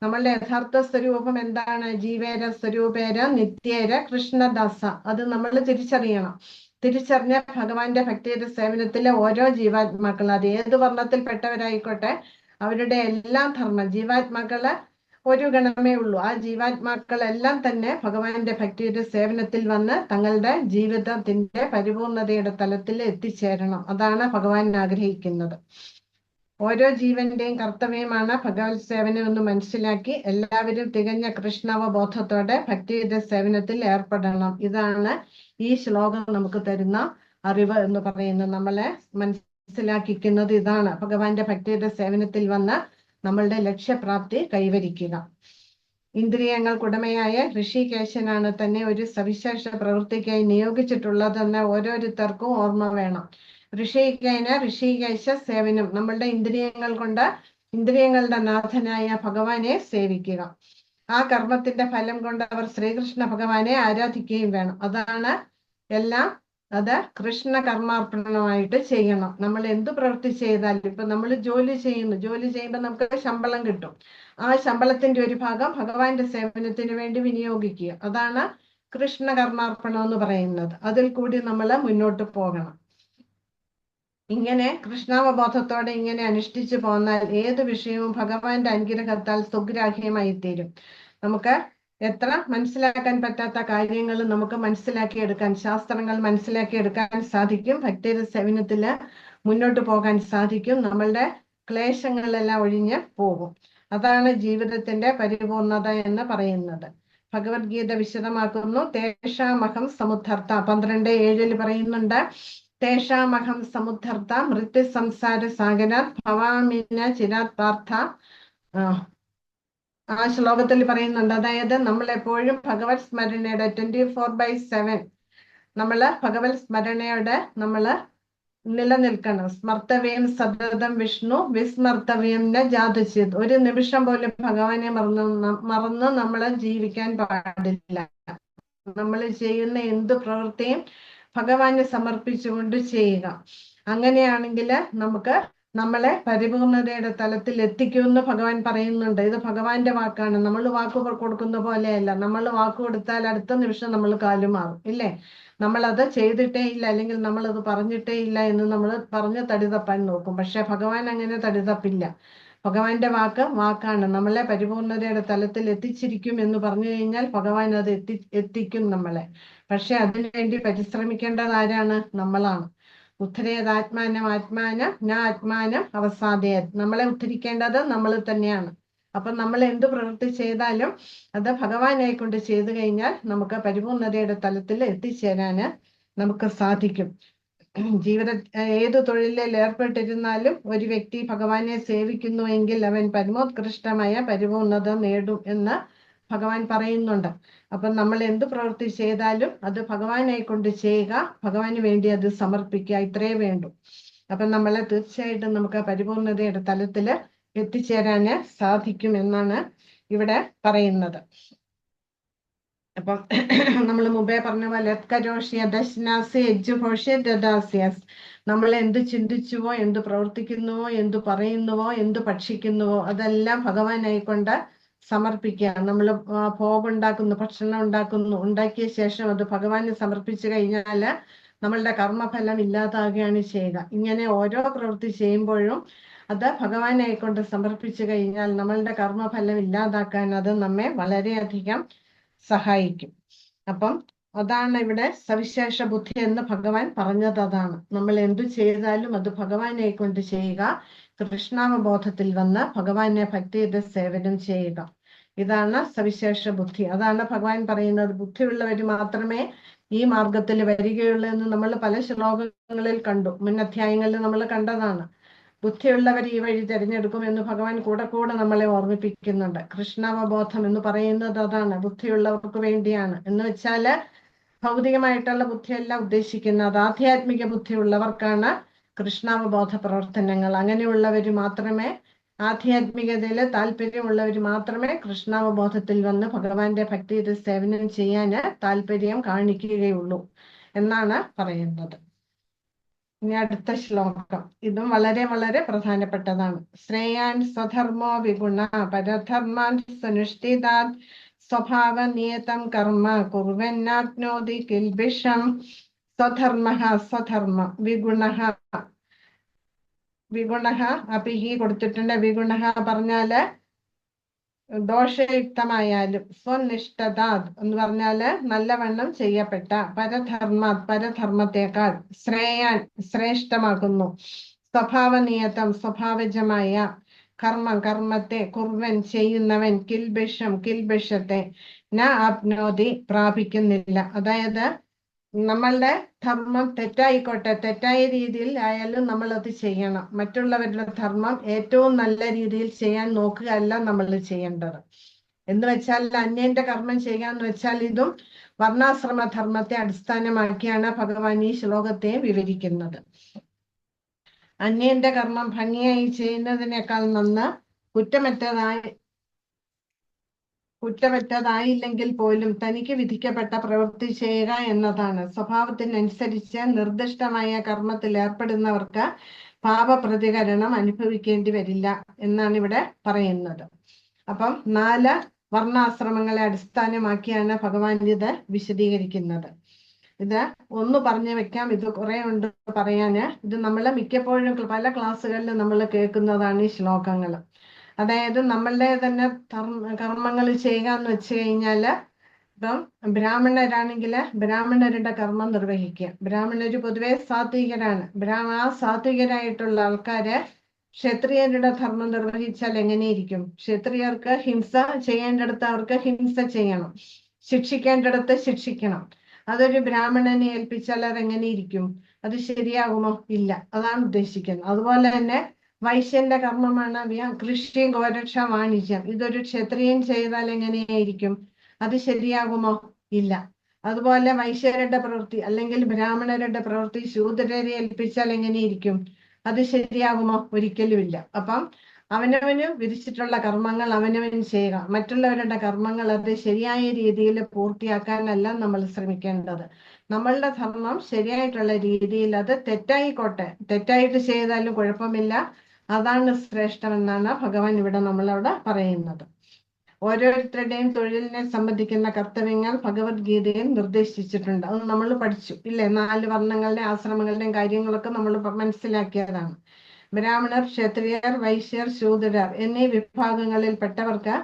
നമ്മളുടെ യഥാർത്ഥ സ്വരൂപം എന്താണ്? ജീവേര സ്വരൂപേര നിത്യേര കൃഷ്ണദാസ. അത് നമ്മൾ തിരിച്ചറിയണം. തിരിച്ചറിഞ്ഞ ഭഗവാന്റെ ഭക്തിയുടെ സേവനത്തിലെ ഓരോ ജീവാത്മാക്കൾ, അത് ഏത് വർണ്ണത്തിൽപ്പെട്ടവരായിക്കോട്ടെ, അവരുടെ എല്ലാ ധർമ്മം, ജീവാത്മാക്കള് ഒരു ഗണമേ ഉള്ളൂ. ആ ജീവാത്മാക്കളെല്ലാം തന്നെ ഭഗവാന്റെ ഭക്തിയുടെ സേവനത്തിൽ വന്ന് തങ്ങളുടെ ജീവിതത്തിന്റെ പരിപൂർണതയുടെ തലത്തിൽ എത്തിച്ചേരണം. അതാണ് ഭഗവാൻ ആഗ്രഹിക്കുന്നത്. ഓരോ ജീവന്റെയും കർത്തവ്യമാണ് ഭഗവത് സേവനം എന്ന് മനസ്സിലാക്കി എല്ലാവരും തികഞ്ഞ കൃഷ്ണാവബോധത്തോടെ ഭക്തിയുടെ സേവനത്തിൽ ഏർപ്പെടണം. ഇതാണ് ഈ ശ്ലോകം നമുക്ക് തരുന്ന അറിവ് എന്ന് പറയുന്നത്. നമ്മളെ മനസ്സിലാക്കിക്കുന്നത് ഇതാണ്: ഭഗവാന്റെ ഭക്തിയുടെ സേവനത്തിൽ വന്ന് നമ്മളുടെ ലക്ഷ്യപ്രാപ്തി കൈവരിക്കുക. ഇന്ദ്രിയങ്ങൾക്കുടമയായ ഋഷികേശനാണ് തന്നെ ഒരു സവിശേഷ പ്രവൃത്തിക്കായി നിയോഗിച്ചിട്ടുള്ളതെന്ന് ഓരോരുത്തർക്കും ഓർമ്മ വേണം. ഋഷികേശ സേവനം, നമ്മളുടെ ഇന്ദ്രിയങ്ങൾ കൊണ്ട് ഇന്ദ്രിയങ്ങളുടെ നാഥനായ ഭഗവാനെ സേവിക്കുക. ആ കർമ്മത്തിന്റെ ഫലം കൊണ്ട് അവർ ശ്രീകൃഷ്ണ ഭഗവാനെ ആരാധിക്കുകയും വേണം. അതാണ് എല്ലാം. അത് കൃഷ്ണ കർമാർപ്പണമായിട്ട് ചെയ്യണം. നമ്മൾ എന്ത് പ്രവൃത്തി ചെയ്താലും, ഇപ്പൊ നമ്മൾ ജോലി ചെയ്യുമ്പോൾ നമുക്ക് ശമ്പളം കിട്ടും. ആ ശമ്പളത്തിന്റെ ഒരു ഭാഗം ഭഗവാന്റെ സേവനത്തിന് വേണ്ടി വിനിയോഗിക്കുക. അതാണ് കൃഷ്ണ കർമാർപ്പണം എന്ന് പറയുന്നത്. അതിൽ കൂടി നമ്മൾ മുന്നോട്ട് പോകണം. ഇങ്ങനെ കൃഷ്ണാവബോധത്തോടെ ഇങ്ങനെ അനുഷ്ഠിച്ചു പോന്നാൽ ഏത് വിഷയവും ഭഗവാന്റെ അനുഗ്രഹത്താൽ സുഗ്രാഹ്യമായി തീരും. നമുക്ക് എത്ര മനസ്സിലാക്കാൻ പറ്റാത്ത കാര്യങ്ങൾ നമുക്ക് മനസ്സിലാക്കിയെടുക്കാൻ, ശാസ്ത്രങ്ങൾ മനസ്സിലാക്കിയെടുക്കാൻ സാധിക്കും. ഭക്തിയുടെ സേവനത്തില് മുന്നോട്ട് പോകാൻ സാധിക്കും. നമ്മളുടെ ക്ലേശങ്ങളെല്ലാം ഒഴിഞ്ഞ് പോകും. അതാണ് ജീവിതത്തിന്റെ പരിപൂർണത എന്ന് പറയുന്നത്. ഭഗവത്ഗീത വിശദമാക്കുന്നു. തേഷാമഹം സമുദ്ധർത്ത 12:7 പറയുന്നുണ്ട്: തേഷാമഹം സമുദ്ധർത്ത മൃത്യു സംസാര സാഗരാത് ഭവാമിന ചിരാത് പാർത്ഥ. ആ ശ്ലോകത്തിൽ പറയുന്നുണ്ട്. അതായത് നമ്മൾ എപ്പോഴും ഭഗവത് സ്മരണയുടെ 24/7 നമ്മള് ഭഗവത് സ്മരണയോടെ നമ്മള് നിലനിൽക്കണം. സ്മർത്തവ്യം സതതം വിഷ്ണു വിസ്മർത്തവ്യം ന ജാതചിത്. ഒരു നിമിഷം പോലും ഭഗവാനെ മറന്ന് നമ്മൾ ജീവിക്കാൻ പാടില്ല. നമ്മൾ ചെയ്യുന്ന എന്ത് പ്രവൃത്തിയും ഭഗവാനെ സമർപ്പിച്ചുകൊണ്ട് ചെയ്യുക. അങ്ങനെയാണെങ്കിൽ നമുക്ക് നമ്മളെ പരിപൂർണതയുടെ തലത്തിൽ എത്തിക്കുമെന്ന് ഭഗവാൻ പറയുന്നുണ്ട്. ഇത് ഭഗവാന്റെ വാക്കാണ്. നമ്മൾ വാക്ക് കൊടുക്കുന്ന പോലെയല്ല. നമ്മൾ വാക്ക് കൊടുത്താൽ അടുത്ത നിമിഷം നമ്മൾ കാലുമാറും, ഇല്ലേ? നമ്മളത് ചെയ്തിട്ടേ ഇല്ല, അല്ലെങ്കിൽ നമ്മളത് പറഞ്ഞിട്ടേ ഇല്ല എന്ന് നമ്മൾ പറഞ്ഞ് തടിതപ്പാൻ നോക്കും. പക്ഷെ ഭഗവാൻ അങ്ങനെ തടിതപ്പില്ല. ഭഗവാന്റെ വാക്കാണ്. നമ്മളെ പരിപൂർണതയുടെ തലത്തിൽ എത്തിച്ചിരിക്കും എന്ന് പറഞ്ഞു കഴിഞ്ഞാൽ ഭഗവാൻ അത് എത്തിക്കും നമ്മളെ. പക്ഷെ അതിനുവേണ്ടി പരിശ്രമിക്കേണ്ടത് ആരാണ്? നമ്മളാണ്. ഉദ്ധരേതാത്മാനം ആത്മാനം ന ആത്മാനം അവസാദയത്. നമ്മളെ ഉദ്ധരിക്കേണ്ടത് നമ്മൾ തന്നെയാണ്. അപ്പൊ നമ്മൾ എന്ത് പ്രവൃത്തി ചെയ്താലും അത് ഭഗവാനെ കൊണ്ട് ചെയ്തു കഴിഞ്ഞാൽ നമുക്ക് പരിപൂർണതയുടെ തലത്തിൽ എത്തിച്ചേരാന് നമുക്ക് സാധിക്കും. ജീവിത ഏത് തൊഴിലിൽ ഏർപ്പെട്ടിരുന്നാലും ഒരു വ്യക്തി ഭഗവാനെ സേവിക്കുന്നുവെങ്കിൽ അവൻ പരമോത്കൃഷ്ടമായ പരിപൂർണത നേടും എന്ന് ഭഗവാൻ പറയുന്നുണ്ട്. അപ്പൊ നമ്മൾ എന്ത് പ്രവൃത്തി ചെയ്താലും അത് ഭഗവാനെ കൊണ്ട് ചെയ്യുക, ഭഗവാന് വേണ്ടി അത് സമർപ്പിക്കുക, ഇത്രേ വേണ്ടു. അപ്പൊ നമ്മളെ തീർച്ചയായിട്ടും നമുക്ക് പരിപൂർണതയുടെ തലത്തില് എത്തിച്ചേരാന് സാധിക്കും എന്നാണ് ഇവിടെ പറയുന്നത്. അപ്പം നമ്മൾ മുമ്പേ പറഞ്ഞ പോലെ നമ്മൾ എന്ത് ചിന്തിച്ചുവോ, എന്ത് പ്രവർത്തിക്കുന്നുവോ, എന്ത് പറയുന്നുവോ, എന്ത് ഭക്ഷിക്കുന്നുവോ അതെല്ലാം ഭഗവാനായിക്കൊണ്ട് സമർപ്പിക്കുക. നമ്മൾ ഭോഗമുണ്ടാക്കുന്നു, ഭക്ഷണം ഉണ്ടാക്കിയ ശേഷം അത് ഭഗവാന് സമർപ്പിച്ചു കഴിഞ്ഞാല് നമ്മളുടെ കർമ്മഫലം ഇല്ലാതാകുകയാണ് ചെയ്യുക. ഇങ്ങനെ ഓരോ പ്രവൃത്തി ചെയ്യുമ്പോഴും അത് ഭഗവാനായിക്കൊണ്ട് സമർപ്പിച്ചു കഴിഞ്ഞാൽ നമ്മളുടെ കർമ്മഫലം ഇല്ലാതാക്കാൻ അത് നമ്മെ വളരെയധികം സഹായിക്കും. അപ്പം അതാണ് ഇവിടെ സവിശേഷ ബുദ്ധി എന്ന് ഭഗവാൻ പറഞ്ഞത്. അതാണ് നമ്മൾ എന്തു ചെയ്താലും അത് ഭഗവാനെ കൊണ്ട് ചെയ്യുക, കൃഷ്ണാവബോധത്തിൽ വന്ന് ഭഗവാനെ ഭക്തിയുടെ സേവനം ചെയ്യുക. ഇതാണ് സവിശേഷ ബുദ്ധി. അതാണ് ഭഗവാൻ പറയുന്നത്. ബുദ്ധിയുള്ളവർ മാത്രമേ ഈ മാർഗത്തിൽ വരികയുള്ളൂ എന്ന് നമ്മൾ പല ശ്ലോകങ്ങളിൽ കണ്ടു. മുൻ അധ്യായങ്ങളിൽ നമ്മൾ കണ്ടതാണ്. ബുദ്ധിയുള്ളവർ ഈ വഴി തിരഞ്ഞെടുക്കും എന്ന് ഭഗവാൻ കൂടെ നമ്മളെ ഓർമ്മിപ്പിക്കുന്നുണ്ട്. കൃഷ്ണാവബോധം എന്ന് പറയുന്നത് അതാണ്, ബുദ്ധിയുള്ളവർക്ക് വേണ്ടിയാണ്. എന്ന് വെച്ചാല് ഭൗതികമായിട്ടുള്ള ബുദ്ധിയല്ല ഉദ്ദേശിക്കുന്നത്. ആധ്യാത്മിക ബുദ്ധിയുള്ളവർക്കാണ് കൃഷ്ണാവബോധ പ്രവർത്തനങ്ങൾ. അങ്ങനെയുള്ളവർ മാത്രമേ, ആധ്യാത്മികതയില് താല്പര്യമുള്ളവർ മാത്രമേ കൃഷ്ണാവബോധത്തിൽ വന്ന് ഭഗവാന്റെ ഭക്തിയുടെ സേവനം ചെയ്യാന് താല്പര്യം കാണിക്കുകയുള്ളൂ എന്നാണ് പറയുന്നത്. ഇനി അടുത്ത ശ്ലോകം, ഇതും വളരെ വളരെ പ്രധാനപ്പെട്ടതാണ്. ശ്രേയാൻ സ്വധർമ്മോ വിഗുണ പരധർമാൻ സുനിഷ്ഠിതാൻ സ്വഭാവ നിയതം കർമ്മ കുർവന്നാപ്നോതി കിൽബിഷം. സ്വധർമ്മ വിഗുണ അപിഹി കൊടുത്തിട്ടുണ്ട്. വിഗുണ പറഞ്ഞാല് ദോഷയുക്തമായാലും, സ്വനിഷ്ഠത എന്ന് പറഞ്ഞാല് നല്ലവണ്ണം ചെയ്യപ്പെട്ട, പരധർമ്മത്തെക്കാൾ ശ്രേയാൻ ശ്രേഷ്ഠമാക്കുന്നു, സ്വഭാവനിയതം സ്വഭാവജമായ, കർമ്മത്തെ, കുർവൻ ചെയ്യുന്നവൻ, കിൽബിഷത്തെ ന ആപ്നോതി പ്രാപിക്കുന്നില്ല. അതായത് നമ്മളുടെ ധർമ്മം തെറ്റായിക്കോട്ടെ, തെറ്റായ രീതിയിൽ ആയാലും നമ്മൾ അത് ചെയ്യണം. മറ്റുള്ളവരുടെ ധർമ്മം ഏറ്റവും നല്ല രീതിയിൽ ചെയ്യാൻ നോക്കുകയല്ല നമ്മൾ ചെയ്യേണ്ടത്. എന്ന് വെച്ചാൽ അന്യന്റെ കർമ്മം ചെയ്യാന്ന് വെച്ചാൽ ഇതും വർണ്ണാശ്രമ ധർമ്മത്തെ അടിസ്ഥാനമാക്കിയാണ് ഭഗവാൻ ഈ ശ്ലോകത്തെ വിവരിക്കുന്നത്. അന്യന്റെ കർമ്മം ഭംഗിയായി ചെയ്യുന്നതിനേക്കാൾ നന്ന് കുറ്റമറ്റതായില്ലെങ്കിൽ പോലും തനിക്ക് വിധിക്കപ്പെട്ട പ്രവൃത്തി ചെയ്യുക എന്നതാണ്. സ്വഭാവത്തിനനുസരിച്ച് നിർദ്ദിഷ്ടമായ കർമ്മത്തിൽ ഏർപ്പെടുന്നവർക്ക് പാപപ്രതികരണം അനുഭവിക്കേണ്ടി വരില്ല എന്നാണ് ഇവിടെ പറയുന്നത്. അപ്പം 4 വർണ്ണാശ്രമങ്ങളെ അടിസ്ഥാനമാക്കിയാണ് ഭഗവാൻ ഇത് വിശദീകരിക്കുന്നത്. ഇത് ഒന്ന് പറഞ്ഞു വെക്കാം, ഇത് കുറെ ഉണ്ട് പറയാന്. ഇത് നമ്മൾ മിക്കപ്പോഴും പല ക്ലാസ്സുകളിൽ നമ്മൾ കേൾക്കുന്നതാണ് ഈ ശ്ലോകങ്ങൾ. അതായത് നമ്മളുടെ തന്നെ കർമ്മങ്ങൾ ചെയ്യുക എന്ന് വെച്ച് കഴിഞ്ഞാല്, ഇപ്പം ബ്രാഹ്മണരാണെങ്കില് ബ്രാഹ്മണരുടെ കർമ്മം നിർവഹിക്കുക. ബ്രാഹ്മണര് പൊതുവെ സാത്വികരാണ്. ആ സാത്വികരായിട്ടുള്ള ആൾക്കാര് ക്ഷത്രിയരുടെ ധർമ്മം നിർവഹിച്ചാൽ എങ്ങനെയിരിക്കും? ക്ഷത്രിയർക്ക് ഹിംസ ചെയ്യേണ്ടടുത്ത് അവർക്ക് ഹിംസ ചെയ്യണം, ശിക്ഷിക്കേണ്ടടുത്ത് ശിക്ഷിക്കണം. അതൊരു ബ്രാഹ്മണനെ ഏൽപ്പിച്ചാൽ അതെങ്ങനെയിരിക്കും? അത് ശരിയാകുമോ? ഇല്ല. അതാണ് ഉദ്ദേശിക്കുന്നത്. അതുപോലെ തന്നെ വൈശ്യന്റെ കർമ്മമാണ് കൃഷി, ഗോരക്ഷ, വാണിജ്യം. ഇതൊരു ക്ഷത്രിയൻ ചെയ്താൽ എങ്ങനെയായിരിക്കും? അത് ശരിയാകുമോ? ഇല്ല. അതുപോലെ വൈശ്യരുടെ പ്രവൃത്തി അല്ലെങ്കിൽ ബ്രാഹ്മണരുടെ പ്രവൃത്തി ശൂദ്രരെ ഏൽപ്പിച്ചാൽ എങ്ങനെയിരിക്കും? അത് ശരിയാകുമോ? ഒരിക്കലുമില്ല. അപ്പം അവനവന് വിധിച്ചിട്ടുള്ള കർമ്മങ്ങൾ അവനവൻ ചെയ്യുക. മറ്റുള്ളവരുടെ കർമ്മങ്ങൾ അത് ശരിയായ രീതിയിൽ പൂർത്തിയാക്കാനല്ല നമ്മൾ ശ്രമിക്കേണ്ടത്. നമ്മളുടെ ധർമ്മം ശരിയായിട്ടുള്ള രീതിയിൽ, അത് തെറ്റായിക്കോട്ടെ, തെറ്റായിട്ട് ചെയ്താലും കുഴപ്പമില്ല, അതാണ് ശ്രേഷ്ഠമെന്നാണ് ഭഗവാൻ ഇവിടെ നമ്മളവിടെ പറയുന്നത്. ഓരോരുത്തരുടെയും തൊഴിലിനെ സംബന്ധിക്കുന്ന കർത്തവ്യങ്ങൾ ഭഗവത്ഗീതയിൽ നിർദ്ദേശിച്ചിട്ടുണ്ട്. അത് നമ്മൾ പഠിച്ചു ഇല്ലേ? 4 വർണ്ണങ്ങളുടെ ആശ്രമങ്ങളുടെയും കാര്യങ്ങളൊക്കെ നമ്മൾ മനസ്സിലാക്കിയതാണ്. ബ്രാഹ്മണർ, ക്ഷത്രിയർ, വൈശ്യർ, ശൂദ്രർ എന്നീ വിഭാഗങ്ങളിൽപ്പെട്ടവർക്ക്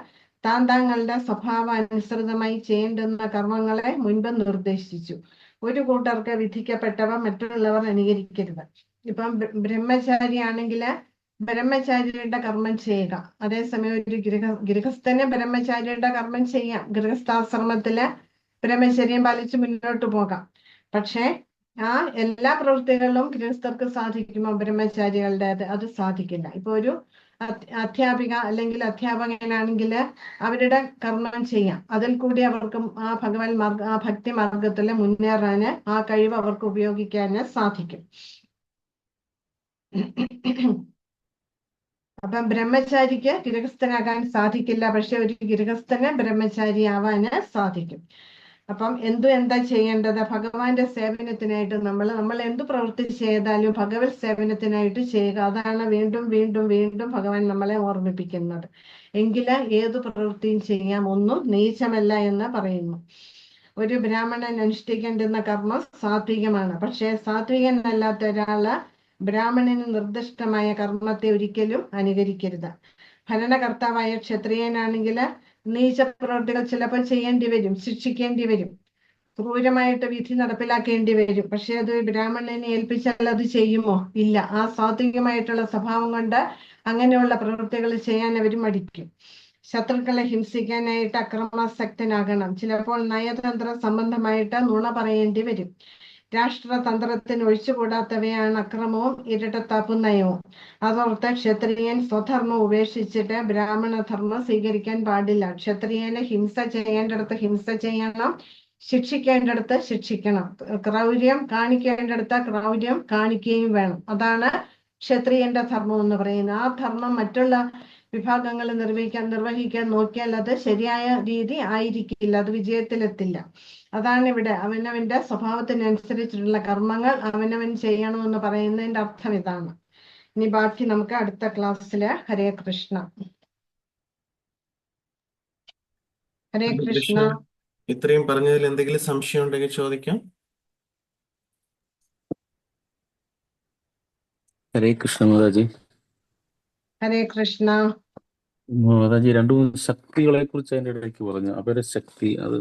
താങ്കളുടെ സ്വഭാവാനുസൃതമായി ചെയ്യേണ്ടുന്ന കർമ്മങ്ങളെ മുൻപ് നിർദ്ദേശിച്ചു. ഒരു കൂട്ടർക്ക് വിധിക്കപ്പെട്ടവ മറ്റുള്ളവർ അനുകരിക്കരുത്. ഇപ്പം ബ്രഹ്മചാരി ആണെങ്കില് ബ്രഹ്മചാരിയുടെ കർമ്മം ചെയ്യുക. അതേസമയം ഒരു ഗൃഹസ്ഥന് ബ്രഹ്മചാരിയുടെ കർമ്മം ചെയ്യാം. ഗൃഹസ്ഥാശ്രമത്തില് ബ്രഹ്മചര്യം പാലിച്ച് മുന്നോട്ട് പോകാം. പക്ഷേ ആ എല്ലാ പ്രവൃത്തികളിലും ഗൃഹസ്ഥർക്ക് സാധിക്കുമോ? ബ്രഹ്മചാരികളുടെ അത് സാധിക്കില്ല. ഇപ്പൊ ഒരു അധ്യാപിക അല്ലെങ്കിൽ അധ്യാപകനാണെങ്കിൽ അവരുടെ കർമ്മം ചെയ്യാം. അതിൽ കൂടി അവർക്ക് ആ ആ ഭക്തി മാർഗത്തിൽ മുന്നേറാന്, ആ കഴിവ് അവർക്ക് ഉപയോഗിക്കാന് സാധിക്കും. അപ്പം ബ്രഹ്മചാരിക്ക് ഗൃഹസ്ഥനാകാൻ സാധിക്കില്ല, പക്ഷെ ഒരു ഗൃഹസ്ഥന് ബ്രഹ്മചാരി ആവാന് സാധിക്കും. അപ്പം എന്താ ചെയ്യേണ്ടത്? ഭഗവാന്റെ സേവനത്തിനായിട്ട് നമ്മൾ എന്ത് പ്രവൃത്തി ചെയ്താലും ഭഗവത് സേവനത്തിനായിട്ട് ചെയ്യുക. അതാണ് വീണ്ടും വീണ്ടും വീണ്ടും ഭഗവാൻ നമ്മളെ ഓർമ്മിപ്പിക്കുന്നത്. എങ്കില് ഏതു പ്രവൃത്തിയും ചെയ്യാം, ഒന്നും നീചമല്ല എന്ന് പറയുന്നു. ഒരു ബ്രാഹ്മണൻ അനുഷ്ഠിക്കേണ്ടുന്ന കർമ്മം സാത്വികമാണ്. പക്ഷെ സാത്വികനല്ലാത്ത ഒരാള് ബ്രാഹ്മണന് നിർദ്ദിഷ്ടമായ കർമ്മത്തെ ഒരിക്കലും അനുകരിക്കരുത്. ഭരണകർത്താവായ ക്ഷത്രിയനാണെങ്കിൽ നീച പ്രവൃത്തികൾ ചിലപ്പോൾ ചെയ്യേണ്ടി വരും, ശിക്ഷിക്കേണ്ടി വരും, ക്രൂരമായിട്ട് വിധി നടപ്പിലാക്കേണ്ടി വരും. പക്ഷെ അത് ബ്രാഹ്മണനെ ഏൽപ്പിച്ചാൽ അത് ചെയ്യുമോ? ഇല്ല. ആ സാത്വികമായിട്ടുള്ള സ്വഭാവം കൊണ്ട് അങ്ങനെയുള്ള പ്രവൃത്തികൾ ചെയ്യാൻ അവർ മടിക്കും. ശത്രുക്കളെ ഹിംസിക്കാനായിട്ട് അക്രമാസക്തനാകണം. ചിലപ്പോൾ നയതന്ത്ര സംബന്ധമായിട്ട് നുണ പറയേണ്ടി വരും. രാഷ്ട്രതന്ത്രത്തിന് ഒഴിച്ചുകൂടാത്തവയാണ് അക്രമവും ഇരട്ടത്താപ്പും നയവും. അതോർത്ത് ക്ഷത്രിയൻ സ്വധർമ്മം ഉപേക്ഷിച്ചിട്ട് ബ്രാഹ്മണധർമ്മം സ്വീകരിക്കാൻ പാടില്ല. ക്ഷത്രിയന് ഹിംസ ചെയ്യേണ്ടടുത്ത് ഹിംസ ചെയ്യണം, ശിക്ഷിക്കേണ്ടടുത്ത് ശിക്ഷിക്കണം, ക്രൗര്യം കാണിക്കേണ്ടടുത്ത് ക്രൗര്യം കാണിക്കുകയും വേണം. അതാണ് ക്ഷത്രിയന്റെ ധർമ്മം എന്ന് പറയുന്നത്. ആ ധർമ്മം മറ്റുള്ള വിഭാഗങ്ങൾ നിർവഹിക്കാൻ നോക്കിയാൽ അത് ശരിയായ രീതി ആയിരിക്കില്ല, അത് വിജയത്തിലെത്തില്ല. അതാണ് ഇവിടെ അവനവന്റെ സ്വഭാവത്തിനനുസരിച്ചിട്ടുള്ള കർമ്മങ്ങൾ അവനവൻ ചെയ്യണമെന്ന് പറയുന്നതിന്റെ അർത്ഥം ഇതാണ്. ഇനി ബാക്കി നമുക്ക് അടുത്ത ക്ലാസ്സില്. ഹരേ കൃഷ്ണ. ഹരേ കൃഷ്ണ. ഇത്രയും പറഞ്ഞതിൽ എന്തെങ്കിലും സംശയം ഉണ്ടെങ്കിൽ ചോദിക്കാം. ഹരേ കൃഷ്ണ മാതാജി. ഹരേ കൃഷ്ണ. മാതാജി 2-3 ശക്തികളെ കുറിച്ച് അതിന്റെ ഇടയ്ക്ക് പറഞ്ഞു. അപരശക്തി, അത്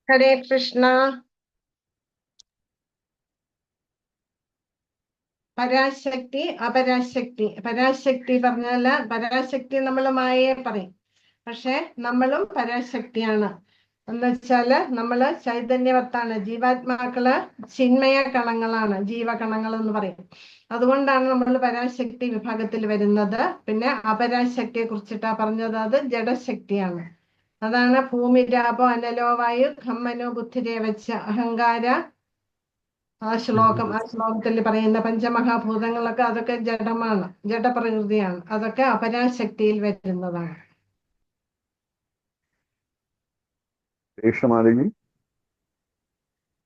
ഹരേ കൃഷ്ണ. പരാശക്തി, അപരാശക്തി. പരാശക്തി പറഞ്ഞാല് പരാശക്തി നമ്മൾ മായയെ പറയും. പക്ഷെ നമ്മളും പരാശക്തിയാണ്. എന്നുവെച്ചാല് നമ്മള് ചൈതന്യവത്താണ്. ജീവാത്മാക്കള് ചിന്മയ കണങ്ങളാണ്, ജീവകണങ്ങൾ എന്ന് പറയും. അതുകൊണ്ടാണ് നമ്മൾ പരാശക്തി വിഭാഗത്തിൽ വരുന്നത്. പിന്നെ അപരാശക്തിയെ കുറിച്ചിട്ടാ പറഞ്ഞത്, അത് ജഡശക്തിയാണ്. അതാണ് ഭൂമി രാപോ അനലോ വായു ഖമ്മനോ ബുദ്ധിരേവച്ച അഹങ്കാര. ആ ശ്ലോകത്തിൽ പറയുന്ന പഞ്ചമഹാഭൂതങ്ങളൊക്കെ അതൊക്കെ ജഡമാണ്, ജഡപ്രകൃതിയാണ്. അതൊക്കെ അപരാശക്തിയിൽ വരുന്നതാണ്.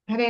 ഹരേ